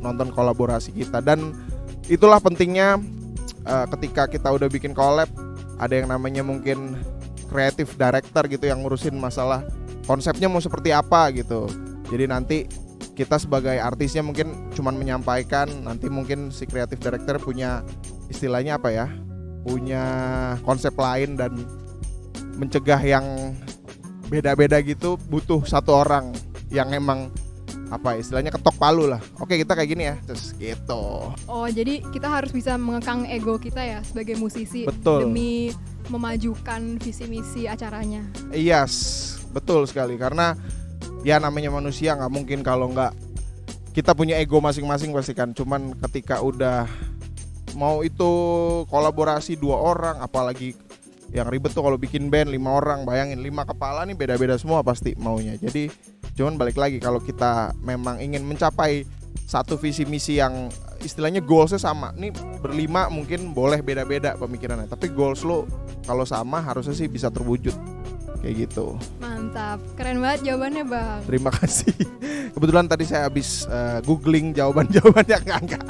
nonton kolaborasi kita. Dan itulah pentingnya ketika kita udah bikin collab, ada yang namanya mungkin creative director gitu yang ngurusin masalah konsepnya mau seperti apa gitu. Jadi nanti kita sebagai artisnya mungkin cuman menyampaikan, nanti mungkin si creative director punya istilahnya punya konsep lain, dan mencegah yang beda-beda gitu butuh satu orang yang emang istilahnya ketok palu lah. Oke, kita kayak gini ya, terus gitu. Oh, jadi kita harus bisa mengekang ego kita ya sebagai musisi. Betul. Demi memajukan visi misi acaranya. Yes, betul sekali, karena ya namanya manusia, nggak mungkin kalau nggak kita punya ego masing-masing pasti kan. Cuman ketika udah mau itu kolaborasi 2 orang, apalagi yang ribet tuh kalau bikin band 5 orang, bayangin 5 kepala nih beda-beda semua pasti maunya. Jadi cuman balik lagi, kalau kita memang ingin mencapai satu visi misi yang istilahnya goalsnya sama, nih berlima mungkin boleh beda-beda pemikirannya, tapi goals lo kalau sama harusnya sih bisa terwujud kayak gitu. Mantap, keren banget jawabannya Bang. Terima kasih. Kebetulan tadi saya habis googling jawaban-jawabannya enggak.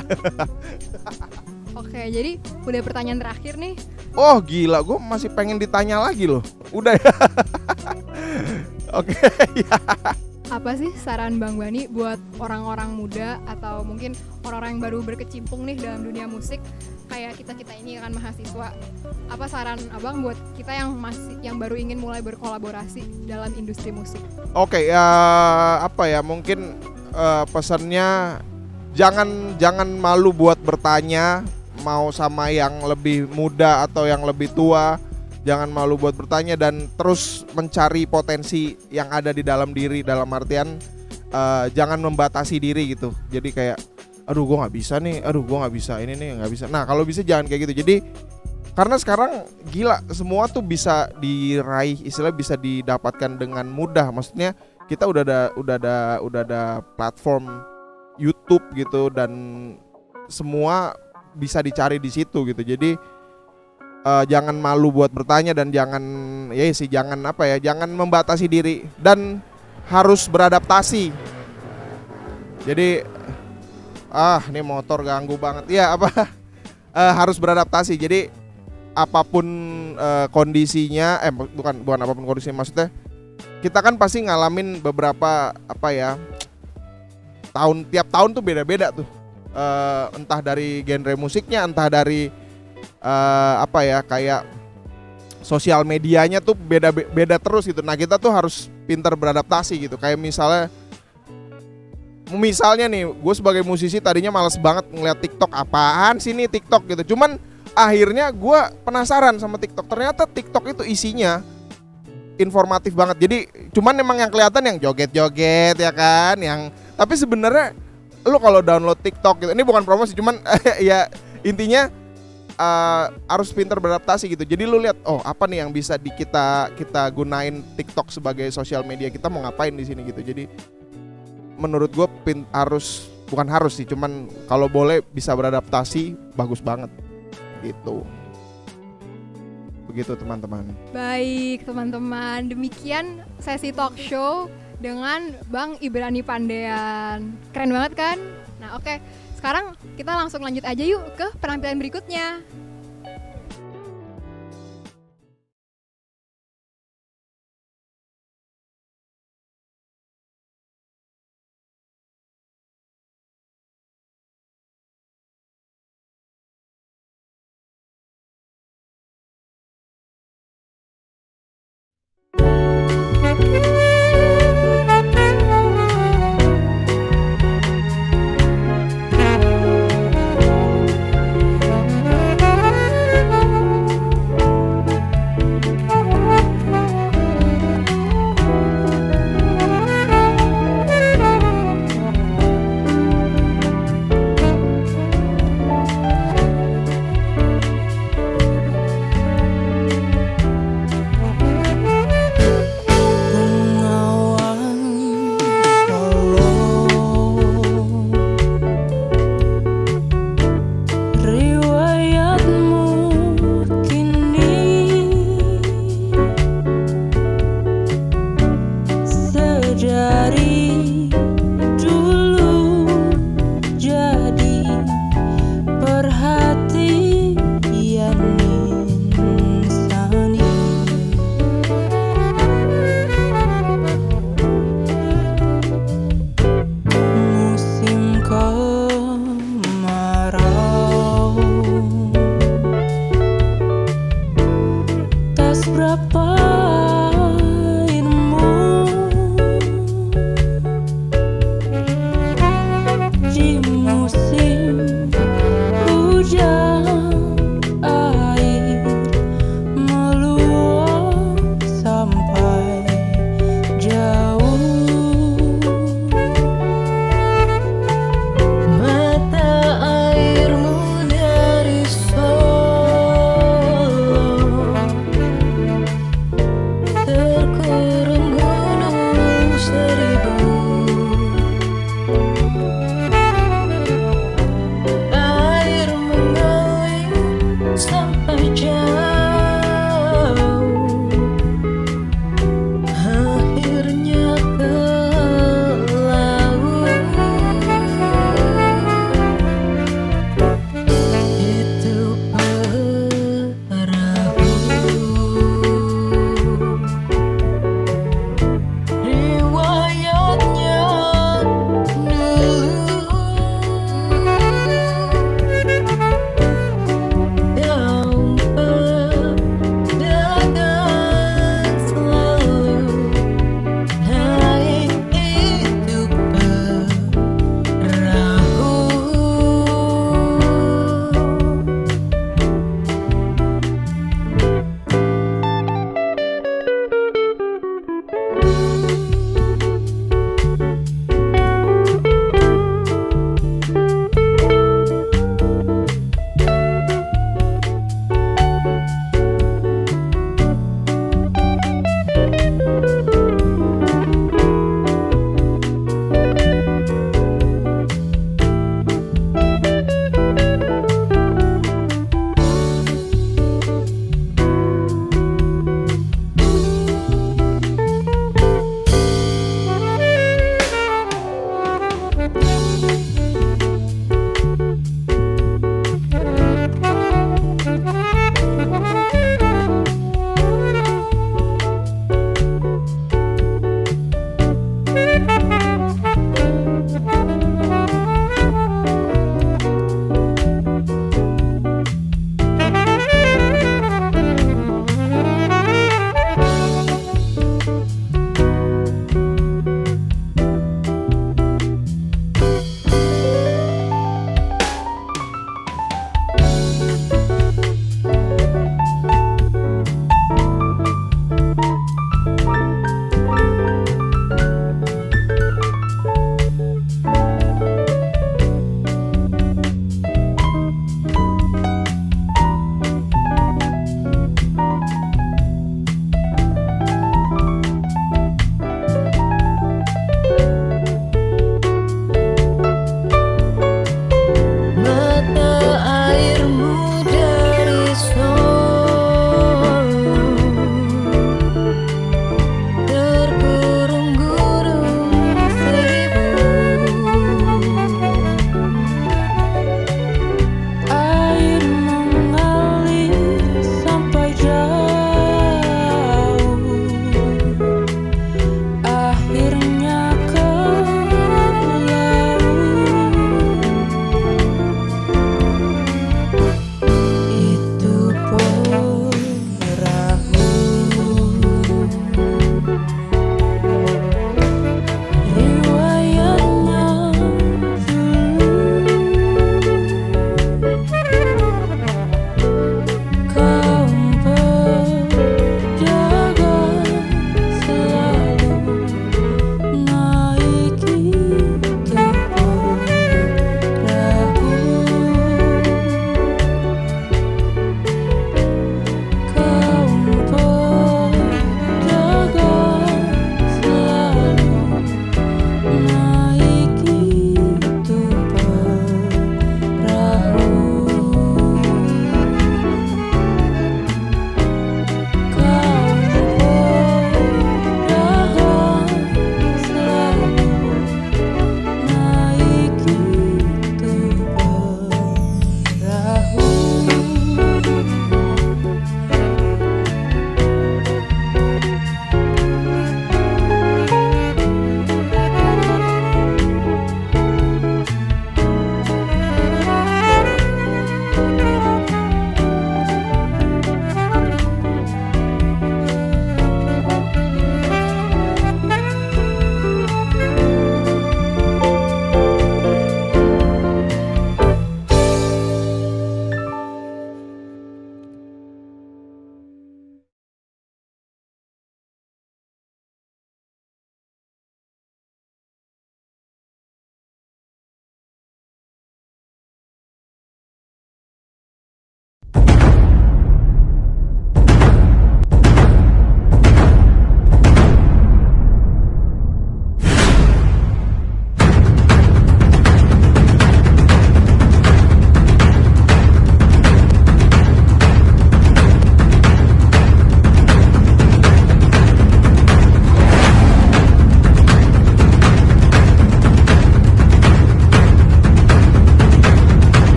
Oke, jadi udah pertanyaan terakhir nih. Oh gila, gue masih pengen ditanya lagi loh. Udah ya. Oke, ya. Apa sih saran Bang Bani buat orang-orang muda atau mungkin orang-orang yang baru berkecimpung nih dalam dunia musik, kayak kita ini kan mahasiswa? Apa saran Abang buat kita yang baru ingin mulai berkolaborasi dalam industri musik? Oke, mungkin pesannya jangan malu buat bertanya, mau sama yang lebih muda atau yang lebih tua. Jangan malu buat bertanya dan terus mencari potensi yang ada di dalam diri, dalam artian jangan membatasi diri gitu. Jadi kayak aduh gue nggak bisa nih, aduh gue nggak bisa ini nih, nggak bisa. Nah kalau bisa jangan kayak gitu. Jadi Karena sekarang gila semua tuh bisa diraih, istilah bisa didapatkan dengan mudah. Maksudnya kita udah ada platform YouTube gitu dan semua bisa dicari di situ gitu. Jadi jangan malu buat bertanya dan jangan jangan membatasi diri dan harus beradaptasi. Jadi ini motor ganggu banget. Ya harus beradaptasi. Jadi apapun kondisinya, bukan apapun kondisinya, maksudnya kita kan pasti ngalamin beberapa tiap tahun tuh beda-beda tuh, entah dari genre musiknya, entah dari kayak sosial medianya tuh beda terus gitu. Nah kita tuh harus pintar beradaptasi gitu. Kayak misalnya nih, gue sebagai musisi tadinya males banget ngeliat TikTok, apaan sih nih TikTok gitu. Cuman akhirnya gue penasaran sama TikTok. Ternyata TikTok itu isinya informatif banget. Jadi cuman emang yang kelihatan yang joget-joget ya kan, tapi sebenarnya lu kalau download TikTok gitu, ini bukan promosi, cuman ya intinya harus pintar beradaptasi gitu. Jadi lu lihat, apa nih yang bisa kita gunain TikTok sebagai sosial media, kita mau ngapain di sini gitu. Jadi menurut gue bukan harus sih, cuman kalau boleh bisa beradaptasi bagus banget gitu. Begitu teman-teman. Baik teman-teman, demikian sesi talk show dengan Bang Ibrani Pandean. Keren banget kan? Nah oke, sekarang kita langsung lanjut aja yuk ke penampilan berikutnya.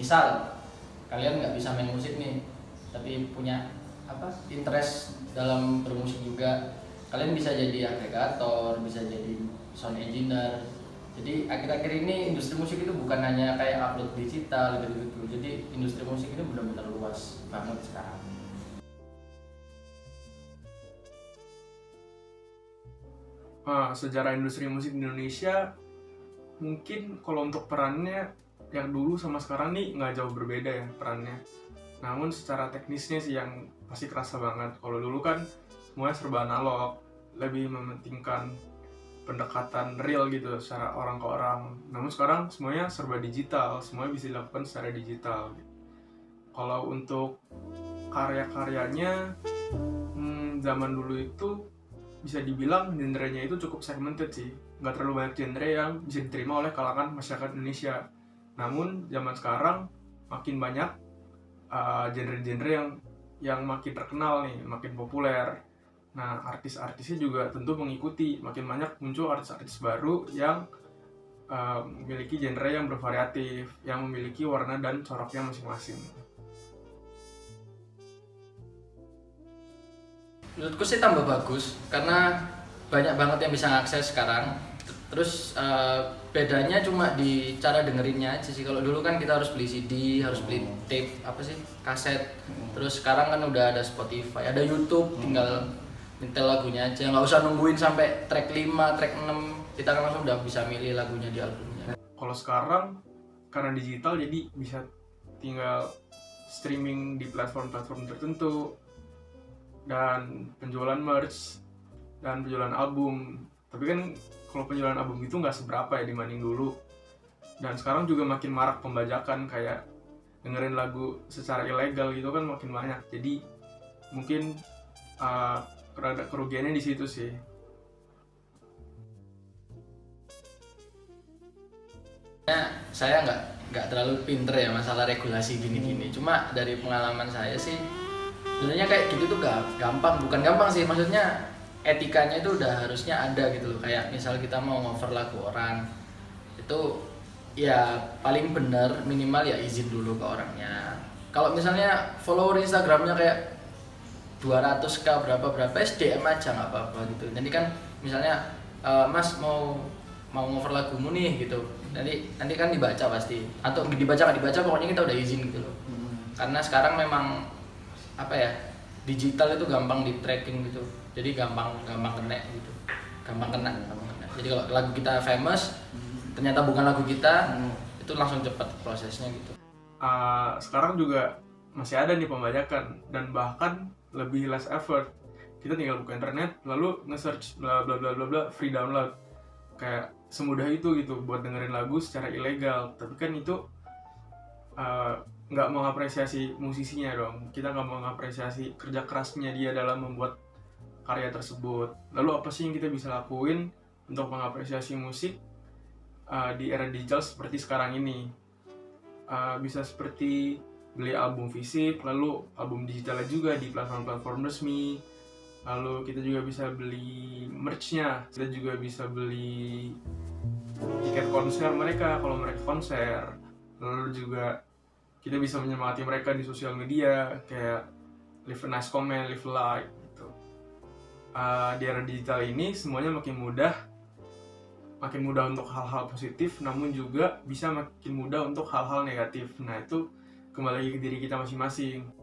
misal kalian nggak bisa main musik nih tapi punya interest dalam bermusik juga, kalian bisa jadi agregator, bisa jadi sound engineer. Jadi akhir-akhir ini industri musik itu bukan hanya kayak upload digital gitu-gitu. Jadi industri musik ini benar-benar luas banget sekarang. Sejarah industri musik di Indonesia mungkin kalau untuk perannya yang dulu sama sekarang nih nggak jauh berbeda ya perannya. Namun secara teknisnya sih yang pasti kerasa banget. Kalau dulu kan semuanya serba analog, lebih mementingkan pendekatan real gitu secara orang ke orang. Namun sekarang semuanya serba digital, semuanya bisa dilakukan secara digital. Kalau untuk karya-karyanya, zaman dulu itu bisa dibilang genrenya itu cukup segmented sih. Nggak terlalu banyak genre yang bisa diterima oleh kalangan masyarakat Indonesia. Namun zaman sekarang makin banyak genre-genre yang makin terkenal nih, makin populer. Nah, artis-artisnya juga tentu mengikuti, makin banyak muncul artis-artis baru yang memiliki genre yang bervariatif, yang memiliki warna dan coraknya masing-masing. Menurutku sih tambah bagus karena banyak banget yang bisa ngakses sekarang. Terus bedanya cuma di cara dengerinnya aja sih. Kalau dulu kan kita harus beli CD, harus beli tape, kaset. Terus sekarang kan udah ada Spotify, ada YouTube, tinggal nyetel lagunya aja, nggak usah nungguin sampai track 5, track 6. Kita kan langsung udah bisa milih lagunya di albumnya. Kalau sekarang karena digital jadi bisa tinggal streaming di platform-platform tertentu dan penjualan merch dan penjualan album. Tapi kan kalau penjualan album itu nggak seberapa ya dibanding dulu. Dan sekarang juga makin marak pembajakan, kayak dengerin lagu secara ilegal gitu kan makin banyak. Jadi mungkin kerugiannya di situ sih. Saya nggak terlalu pinter ya masalah regulasi gini-gini. Cuma dari pengalaman saya sih, sebenarnya kayak gitu tuh gampang. Bukan gampang sih, maksudnya etikanya itu udah harusnya ada gitu loh. Kayak misal kita mau ngover lagu orang, itu ya paling bener minimal ya izin dulu ke orangnya. Kalau misalnya follower Instagramnya kayak 200k berapa SDM aja nggak apa-apa gitu. Nanti kan misalnya Mas mau ngover lagumu nih gitu, nanti kan dibaca pasti, atau dibaca nggak dibaca pokoknya kita udah izin gitu loh. Karena sekarang memang digital itu gampang di tracking gitu, jadi gampang kena gitu, gampang kena. Jadi kalau lagu kita famous ternyata bukan lagu kita, itu langsung cepat prosesnya gitu. Sekarang juga masih ada nih pembajakan dan bahkan lebih less effort. Kita tinggal buka internet lalu nge-search bla bla bla bla bla free download. Kayak semudah itu gitu buat dengerin lagu secara ilegal. Tapi kan itu nggak mengapresiasi musisinya dong. Kita nggak mengapresiasi kerja kerasnya dia dalam membuat karya tersebut. Lalu apa sih yang kita bisa lakuin untuk mengapresiasi musik di era digital seperti sekarang ini? Bisa seperti beli album fisik, lalu album digitalnya juga di platform-platform resmi. Lalu kita juga bisa beli merch-nya, kita juga bisa beli tiket konser mereka kalau mereka konser. Lalu juga kita bisa menyemangati mereka di sosial media, kayak leave a nice comment, leave a like gitu. Di era digital ini semuanya makin mudah untuk hal-hal positif, namun juga bisa makin mudah untuk hal-hal negatif. Nah itu kembali lagi ke diri kita masing-masing.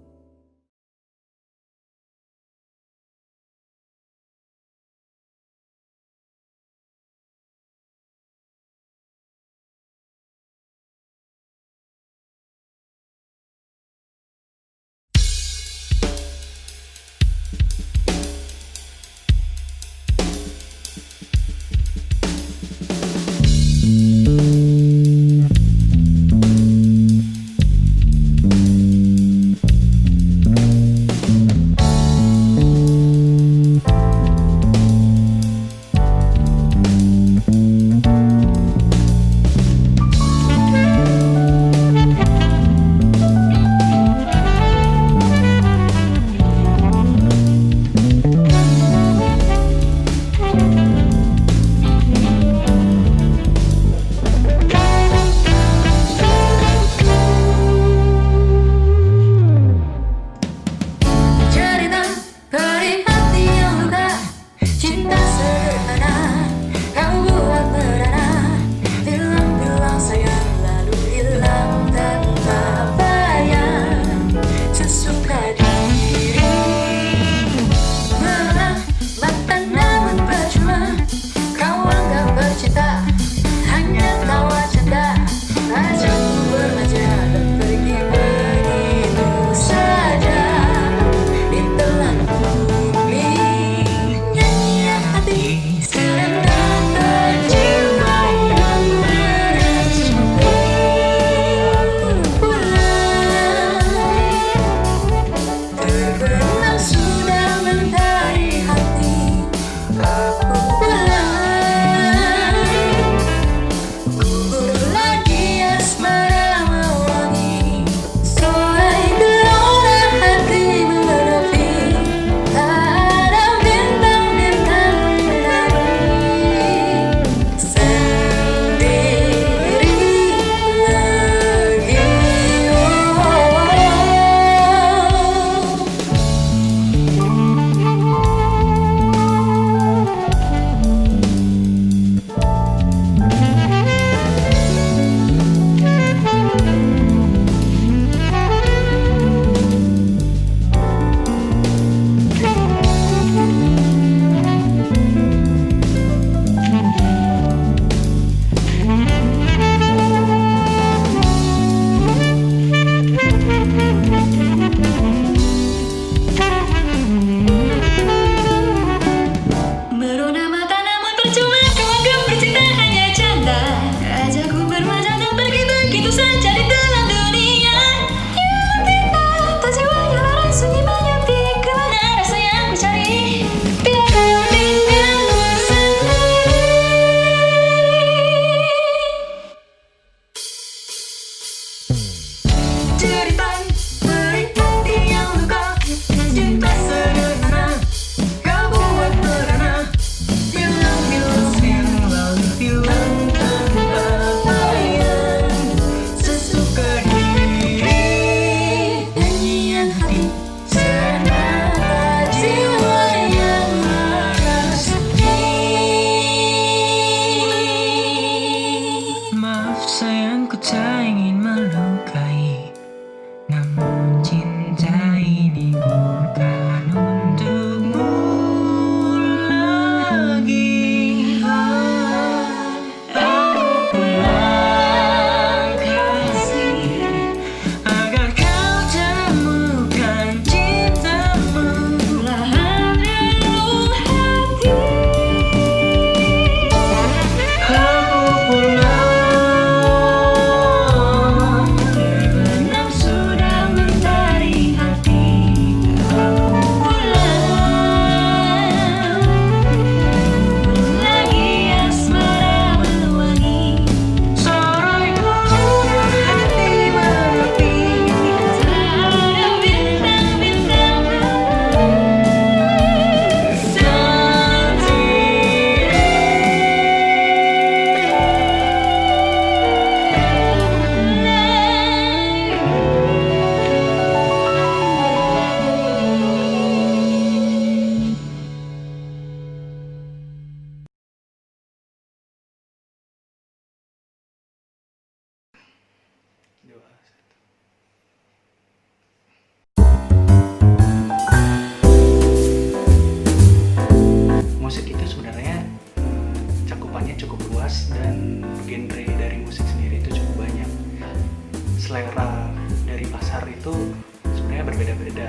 itu sebenarnya berbeda-beda.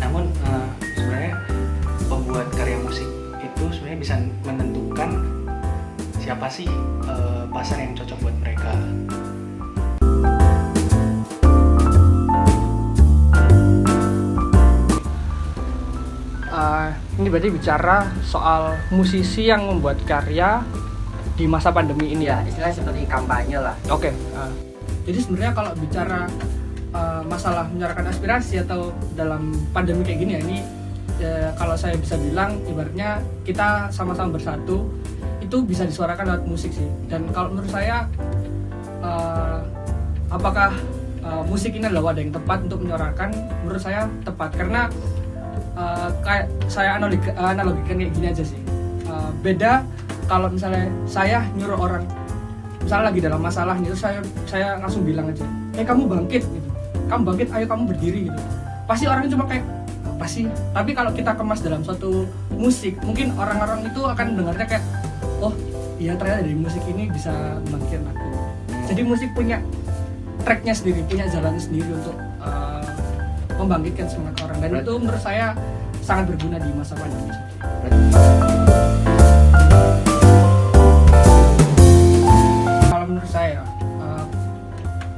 Namun sebenarnya pembuat karya musik itu sebenarnya bisa menentukan siapa sih pasar yang cocok buat mereka. Ini berarti bicara soal musisi yang membuat karya di masa pandemi ini ya? Istilahnya seperti kampanye lah. Oke. Jadi sebenarnya kalau bicara masalah menyuarakan aspirasi atau dalam pandemi kayak gini ya, ini kalau saya bisa bilang ibaratnya kita sama-sama bersatu itu bisa disuarakan lewat musik sih. Dan kalau menurut saya apakah musik ini adalah wadah yang tepat untuk menyuarakan? Menurut saya tepat, karena kayak saya analogikan kayak gini aja sih. Beda kalau misalnya saya nyuruh orang misalnya lagi dalam masalah gitu, saya langsung bilang aja, kamu bangkit gitu, kamu bangkit, ayo kamu berdiri gitu. Pasti orangnya cuma kayak apa sih? Tapi kalau kita kemas dalam suatu musik, mungkin orang-orang itu akan dengarnya kayak, oh iya ternyata dari musik ini bisa membangkitkan aku. Jadi musik punya tracknya sendiri, punya jalan sendiri untuk membangkitkan semangat orang, dan itu menurut saya sangat berguna di masa pandemi. Kalau menurut saya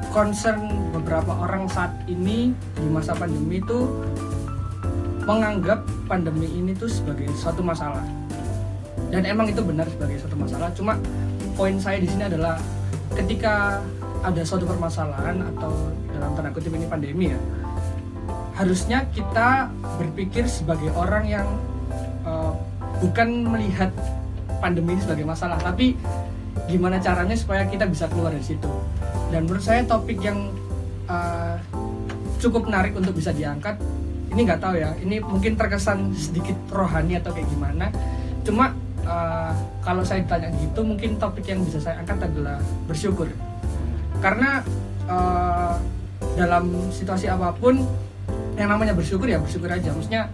concern beberapa orang saat ini di masa pandemi itu menganggap pandemi ini tuh sebagai suatu masalah, dan emang itu benar sebagai suatu masalah. Cuma poin saya di sini adalah ketika ada suatu permasalahan atau dalam tanda kutip ini pandemi ya, harusnya kita berpikir sebagai orang yang bukan melihat pandemi ini sebagai masalah, tapi gimana caranya supaya kita bisa keluar dari situ. Dan menurut saya topik yang cukup menarik untuk bisa diangkat, ini nggak tahu ya, ini mungkin terkesan sedikit rohani atau kayak gimana, cuma kalau saya ditanya gitu, mungkin topik yang bisa saya angkat adalah bersyukur. Karena dalam situasi apapun yang namanya bersyukur ya bersyukur aja. Maksudnya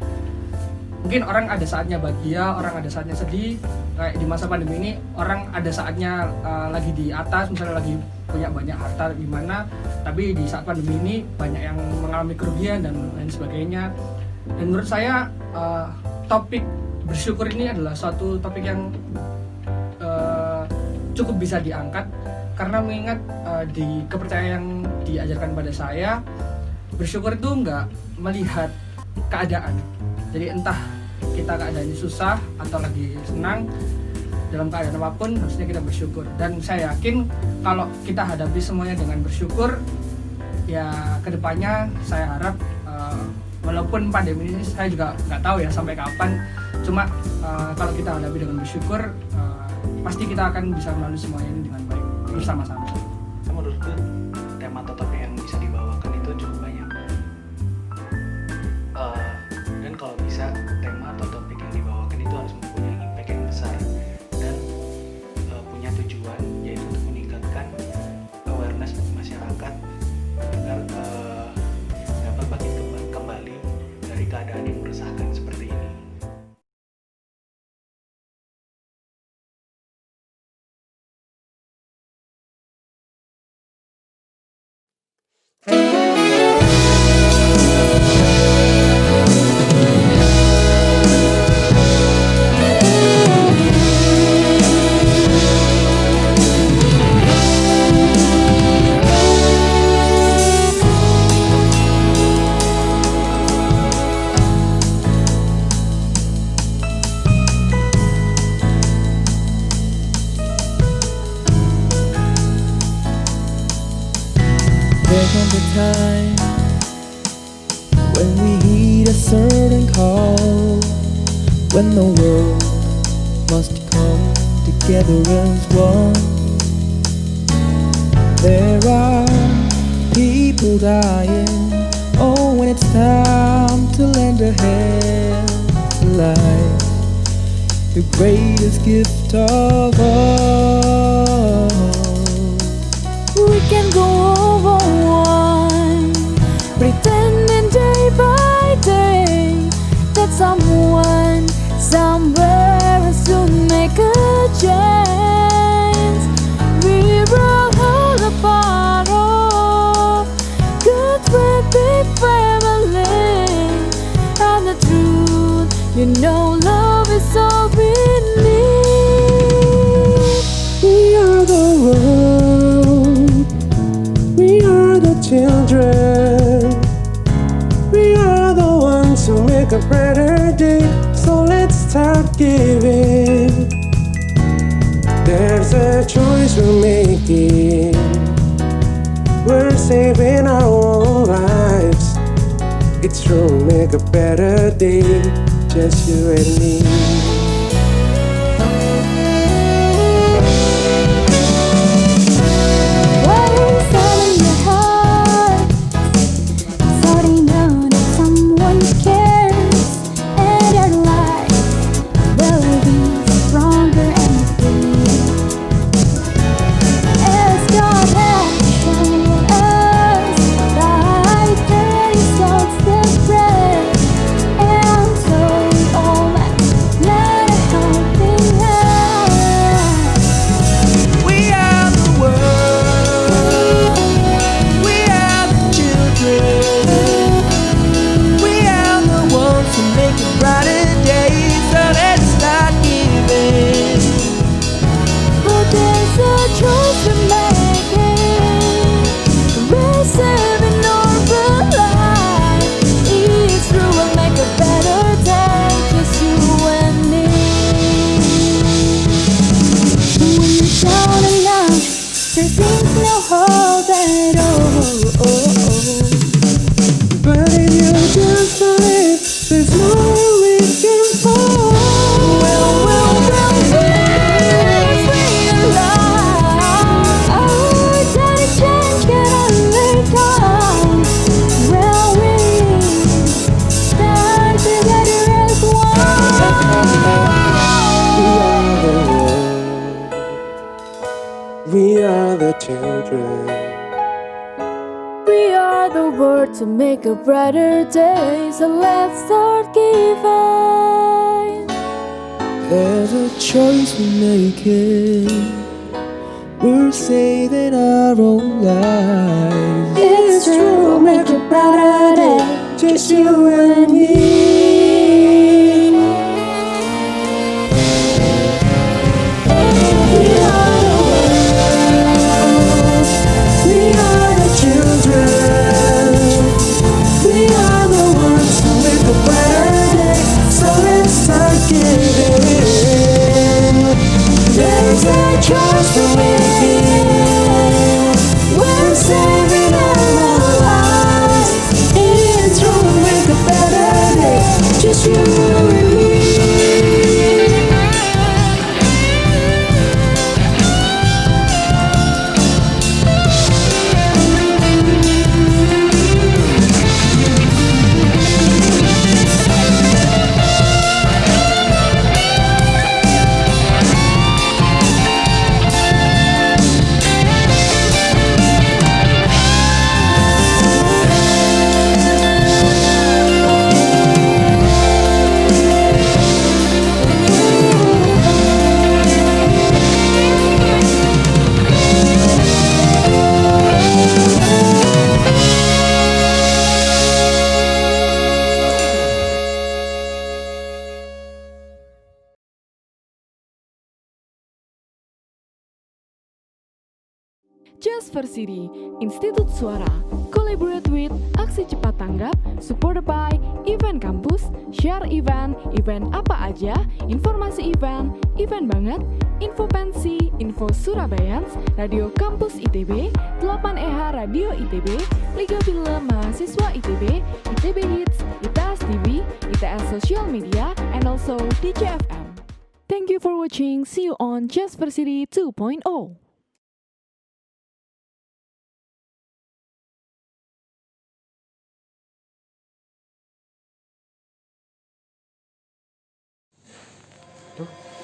mungkin orang ada saatnya bahagia, orang ada saatnya sedih. Kayak di masa pandemi ini orang ada saatnya lagi di atas, misalnya lagi punya banyak harta gimana, tapi di saat pandemi ini banyak yang mengalami kerugian dan lain sebagainya. Dan menurut saya topik bersyukur ini adalah suatu topik yang cukup bisa diangkat, karena mengingat di kepercayaan yang diajarkan pada saya, bersyukur itu nggak melihat keadaan. Jadi entah kita keadaannya susah atau lagi senang, dalam keadaan apapun harusnya kita bersyukur. Dan saya yakin kalau kita hadapi semuanya dengan bersyukur, ya kedepannya saya harap walaupun pandemi ini saya juga nggak tahu ya sampai kapan, cuma kalau kita hadapi dengan bersyukur, pasti kita akan bisa melalui semuanya ini dengan baik bersama-sama. Menurutku tema atau topik yang bisa dibawakan itu cukup banyak. Dan kalau bisa tema atau topik yang dibawakan itu harus mempunyai impact yang besar dan punya tujuan, yaitu untuk meningkatkan awareness masyarakat agar dapat bangkit kembali dari keadaan yang meresahkan seperti ini. There comes a time when we heed a certain call, when the world must come together as one. There are people dying, oh, when it's time to lend a hand to life, the greatest gift of all. We can go over one, pretending day by day that someone somewhere will soon make a change. We will all a part of good will be found. We are the ones who make a brighter day, so let's start giving. There's a choice we're making. We're saving our own lives. It's true, make a better day, just you and me. We are the children. We are the world to make a brighter day, so let's start giving. There's a choice we're making. We're saving our own lives. It's true, we'll make a brighter day, just you and me. Choice we're making. We're saving our lives. It's true, we'll make a better day, just you and me. Just for City, Institut Suara, collaborate with Aksi Cepat Tanggap, supported by Event Kampus, share event apa aja, informasi event banget, info pensi, info Surabayans, Radio Kampus ITB, 8EH Radio ITB, Liga Film Mahasiswa ITB, ITB Hits, ITS TV, ITS Social Media, and also DJFM. Thank you for watching, see you on Just for City 2.0.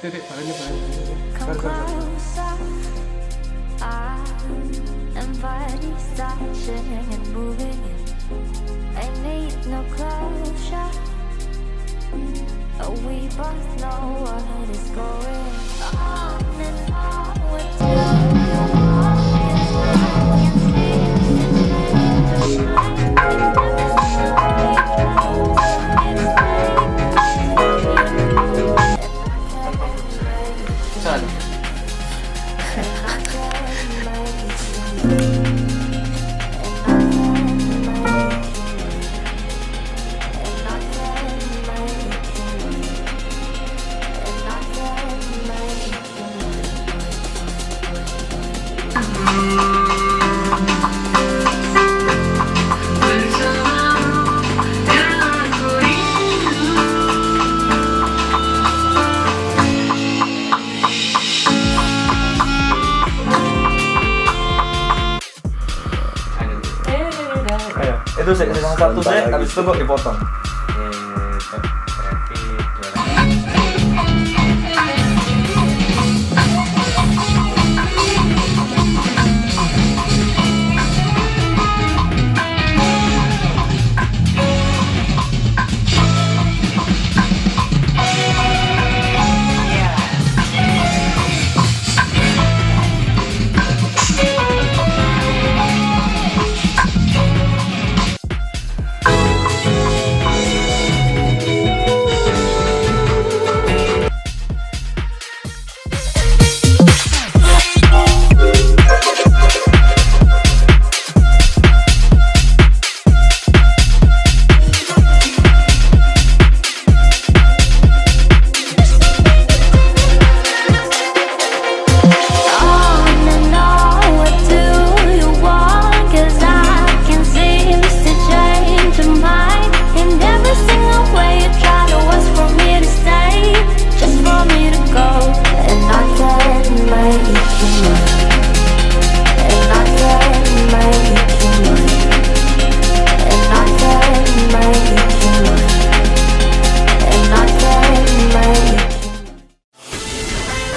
Titik palanya. Come closer. And body start shaking and moving. I need no closure. We both know what is going on and on until you walk Itu season 1 deh, habis itu kok dipotong.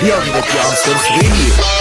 You're with Johnson's Radio.